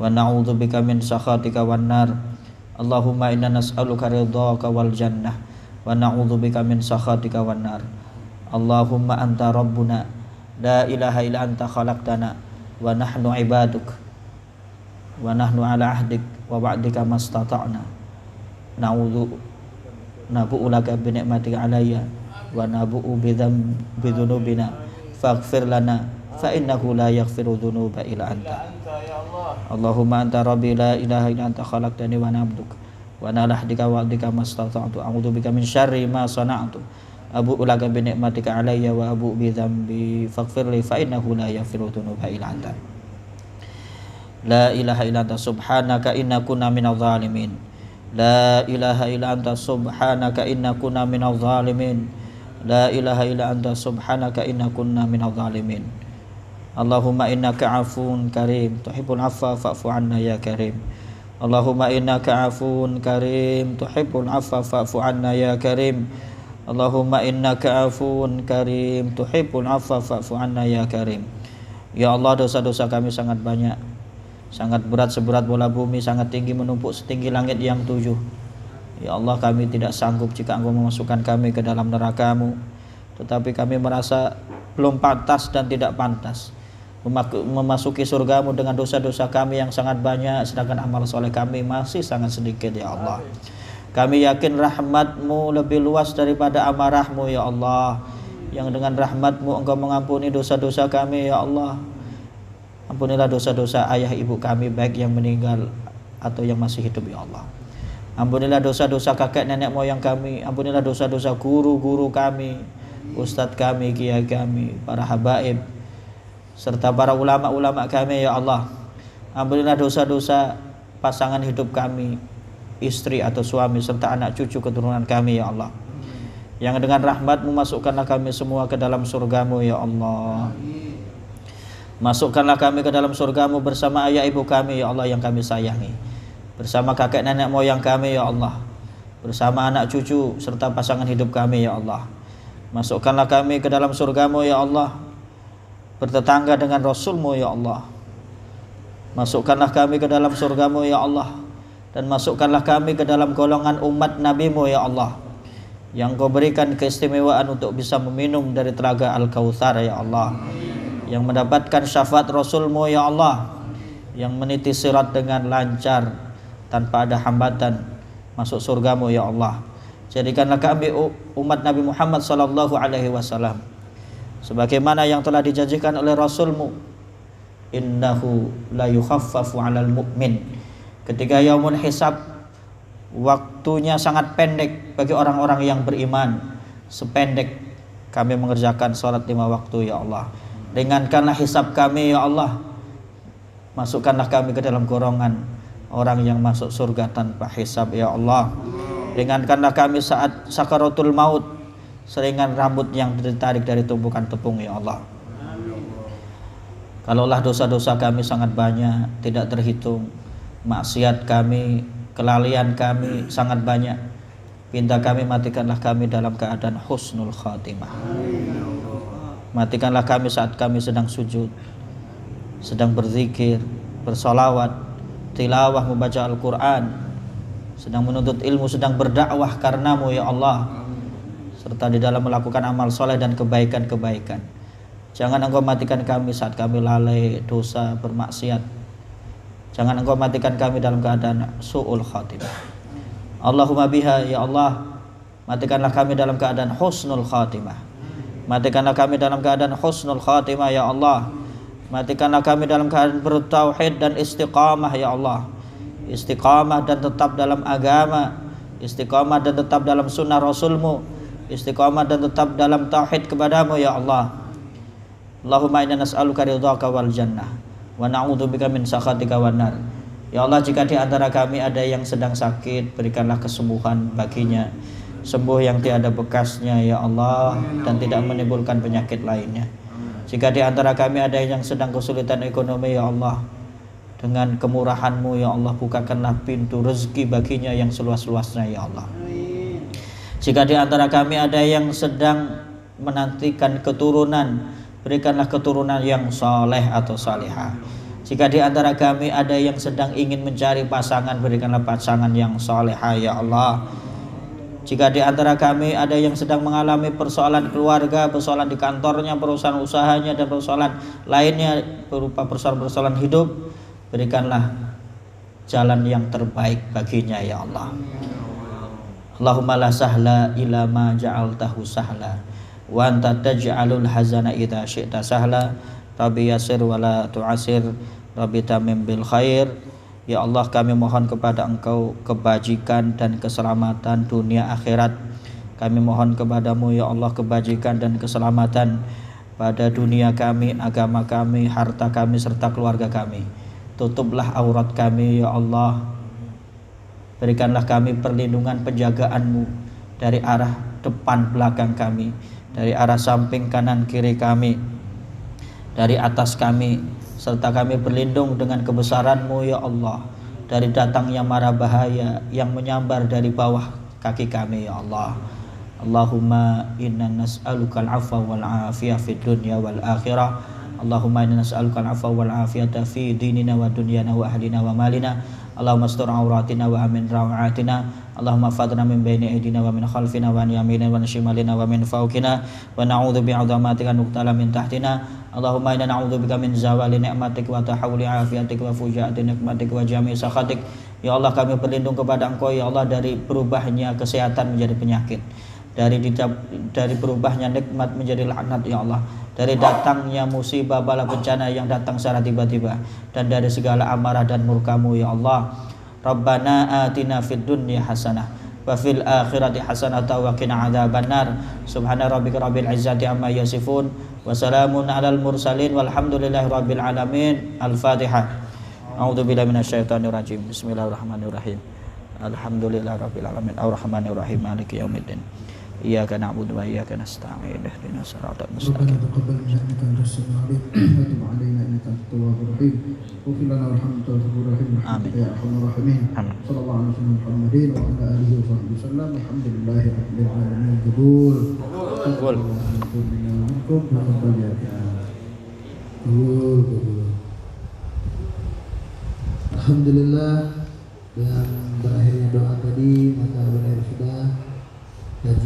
wa na'udzubika min sakhatika wan nar. Allahumma inna nas'aluka ridhaka wal jannah wa na'udzubika min sakhatika wan nar. Allahumma anta rabbuna la ilaha illa anta khalaqtana wa nahnu ibaduk wa nahnu ala ahdik wa ba'dika mastata'na nabu'u laka bi ni'matika alayya wa nabu'u bi dhunubina faghfir lana fa innahu la yaghfiru dhunuba illa anta. Allahumma anta rabbi la ilaha illa anta khalaqtani wa ana abduk wa ana ala ahdika wa ba'dika mastata'tu a'udzu bika min syarri ma sana'tu abu'u laka bi ni'matika alayya wa abu'u bi dzambi faghfirli fa innahu la yaghfiru dzunuba illa anta. La ilaha illa anta subhanaka inna kunna minadh dhalimin. La ilaha illa anta subhanaka inna kunna minadh dhalimin. La ilaha illa anta subhanaka inna kunna minadh dhalimin. Allahumma innaka 'afuwun karim tuhibbul 'afwa fa'fu 'anna ya karim. Allahumma innaka 'afuwun karim tuhibbul 'afwa fa'fu 'anna ya karim. Allahumma innaka 'afuwun karim tuhibbul 'afwa fa'fu 'anna ya karim. Ya Allah, dosa-dosa kami sangat banyak, sangat berat seberat bola bumi, sangat tinggi menumpuk setinggi langit yang 7. Ya Allah, kami tidak sanggup jika Engkau memasukkan kami ke dalam neraka-Mu, tetapi kami merasa belum pantas dan tidak pantas memasuki surga-Mu dengan dosa-dosa kami yang sangat banyak, sedangkan amal soleh kami masih sangat sedikit. Ya Allah, kami yakin rahmat-Mu lebih luas daripada amarah-Mu. Ya Allah, yang dengan rahmat-Mu Engkau mengampuni dosa-dosa kami. Ya Allah, ampunilah dosa-dosa ayah ibu kami, baik yang meninggal atau yang masih hidup. Ya Allah, ampunilah dosa-dosa kakek nenek moyang kami, ampunilah dosa-dosa guru-guru kami, ustadz kami, kiai kami, para habaib, serta para ulama-ulama kami. Ya Allah, ampunilah dosa-dosa pasangan hidup kami, istri atau suami, serta anak cucu keturunan kami. Ya Allah, yang dengan rahmat-Mu masukkanlah kami semua ke dalam surga-Mu. Ya Allah, masukkanlah kami ke dalam surga-Mu bersama ayah ibu kami. Ya Allah, yang kami sayangi, bersama kakek nenek moyang kami. Ya Allah, bersama anak cucu serta pasangan hidup kami. Ya Allah, masukkanlah kami ke dalam surga-Mu. Ya Allah, bertetangga dengan Rasul-Mu. Ya Allah, masukkanlah kami ke dalam surga-Mu. Ya Allah, dan masukkanlah kami ke dalam golongan umat Nabi-Mu. Ya Allah, yang Kau berikan keistimewaan untuk bisa meminum dari telaga Al-Kautsar. Ya Allah, yang mendapatkan syafaat Rasul-Mu. Ya Allah, yang meniti sirat dengan lancar tanpa ada hambatan masuk surga-Mu. Ya Allah, jadikanlah kami umat Nabi Muhammad SAW sebagaimana yang telah dijanjikan oleh Rasul-Mu, innahu la yukhaffafu 'alal mu'min. Ketika yaumul hisab, waktunya sangat pendek bagi orang-orang yang beriman, sependek kami mengerjakan sholat 5 waktu. Ya Allah, ringankanlah hisab kami. Ya Allah, masukkanlah kami ke dalam golongan orang yang masuk surga tanpa hisab. Ya Allah, ringankanlah kami saat sakaratul maut, seringan rambut yang ditarik dari tumpukan tepung. Ya Allah, kalaulah dosa-dosa kami sangat banyak, tidak terhitung, maksiat kami, kelalaian kami sangat banyak, pinta kami, matikanlah kami dalam keadaan husnul khatimah. Matikanlah kami saat kami sedang sujud, sedang berzikir, bersolawat, tilawah, membaca Al-Quran, sedang menuntut ilmu, sedang berdakwah karenamu. Ya Allah, serta di dalam melakukan amal soleh dan kebaikan-kebaikan. Jangan Engkau matikan kami saat kami lalai, dosa, bermaksiat. Jangan Engkau matikan kami dalam keadaan su'ul khatimah. Allahumma biha. Ya Allah, matikanlah kami dalam keadaan husnul khatimah. Matikanlah kami dalam keadaan husnul khatimah. Ya Allah, matikanlah kami dalam keadaan bertauhid dan istiqamah. Ya Allah, istiqamah dan tetap dalam agama, istiqamah dan tetap dalam sunnah Rasul-Mu, istiqamah dan tetap dalam tauhid kepadamu. Ya Allah, Allahumma inna nas'aluka ridhaka wal jannah wa na'udzubika min sakhatika wan nar. Ya Allah, jika di antara kami ada yang sedang sakit, berikanlah kesembuhan baginya, sembuh yang tiada bekasnya. Ya Allah, dan tidak menimbulkan penyakit lainnya. Jika di antara kami ada yang sedang kesulitan ekonomi, ya Allah, dengan kemurahan-Mu, ya Allah, bukakanlah pintu rezeki baginya yang seluas-luasnya. Ya Allah, jika di antara kami ada yang sedang menantikan keturunan, berikanlah keturunan yang soleh atau salihah. Jika di antara kami ada yang sedang ingin mencari pasangan, berikanlah pasangan yang salihah. Ya Allah, jika di antara kami ada yang sedang mengalami persoalan keluarga, persoalan di kantornya, perusahaan usahanya, dan persoalan lainnya berupa persoalan-persoalan hidup, berikanlah jalan yang terbaik baginya. Ya Allah, Allahumma la sahla illa ma ja'altahu sahla wa anta taj'alul hazana idza syi'ta sahla. Rabbi yasir wa la tu'asir, Rabbi tamim bil khair. Ya Allah, kami mohon kepada Engkau kebajikan dan keselamatan dunia akhirat. Kami mohon kepadamu, ya Allah, kebajikan dan keselamatan pada dunia kami, agama kami, harta kami, serta keluarga kami. Tutuplah aurat kami, ya Allah. Berikanlah kami perlindungan, penjagaan-Mu dari arah depan belakang kami, dari arah samping kanan kiri kami, dari atas kami, serta kami berlindung dengan kebesaran-Mu, ya Allah, dari datangnya mara bahaya yang menyambar dari bawah kaki kami. Ya Allah, Allahumma inna nas'aluka al-'afwa wal 'afiyah fid dunya wal akhirah. Allahumma inna nas'aluka al-'afwa wal 'afiyata fi dinina wa dunyana wa ahlina wa malina. Allahumma astur auratina wa amin rawatina Allahumma fadna min baini aydina wa min khalfina wa an yamina wa an shimalina wa min fawqina wa na'udzu bi'azamatika nuqtala min tahtina. Allahumma inna na'udzubika min zawali ni'matik wa tahawuli afiatik wa fujaati nikmatik wa jami' sakhatik. Ya Allah, kami berlindung kepada Engkau ya Allah dari berubahnya kesehatan menjadi penyakit, dari berubahnya nikmat menjadi laknat ya Allah, dari datangnya musibah bala bencana yang datang secara tiba-tiba, dan dari segala amarah dan murka-Mu ya Allah. Rabbana atina fid dunya hasanah wa fil akhirati hasanah wa qina adzabannar. Subhana rabbika rabbil izzati amma yasifun wa salamun alal mursalin walhamdulillahi rabbil alamin. Al-Fatihah. A'udzubillahi minasyaitonir rajim. Bismillahirrahmanirrahim. Alhamdulillahi rabbil alamin. Arrahmanir rahim. Maliki yaumiddin. Iyyaka na'budu wa iyyaka nasta'in. Ihdinas siratal mustaqim. تقبل منا انك انت السميع العليم وتب علينا انك انت التواب الرحيم واغفر لنا وارحمنا وتغفر الرحيم برحمتك يا ارحم الراحمين صلى الله عليه وسلم محمد وعلى اله وصحبه وسلم الحمد لله رب العالمين. قبول قبول Alhamdulillah, dengan berakhirnya doa tadi maka benar sudah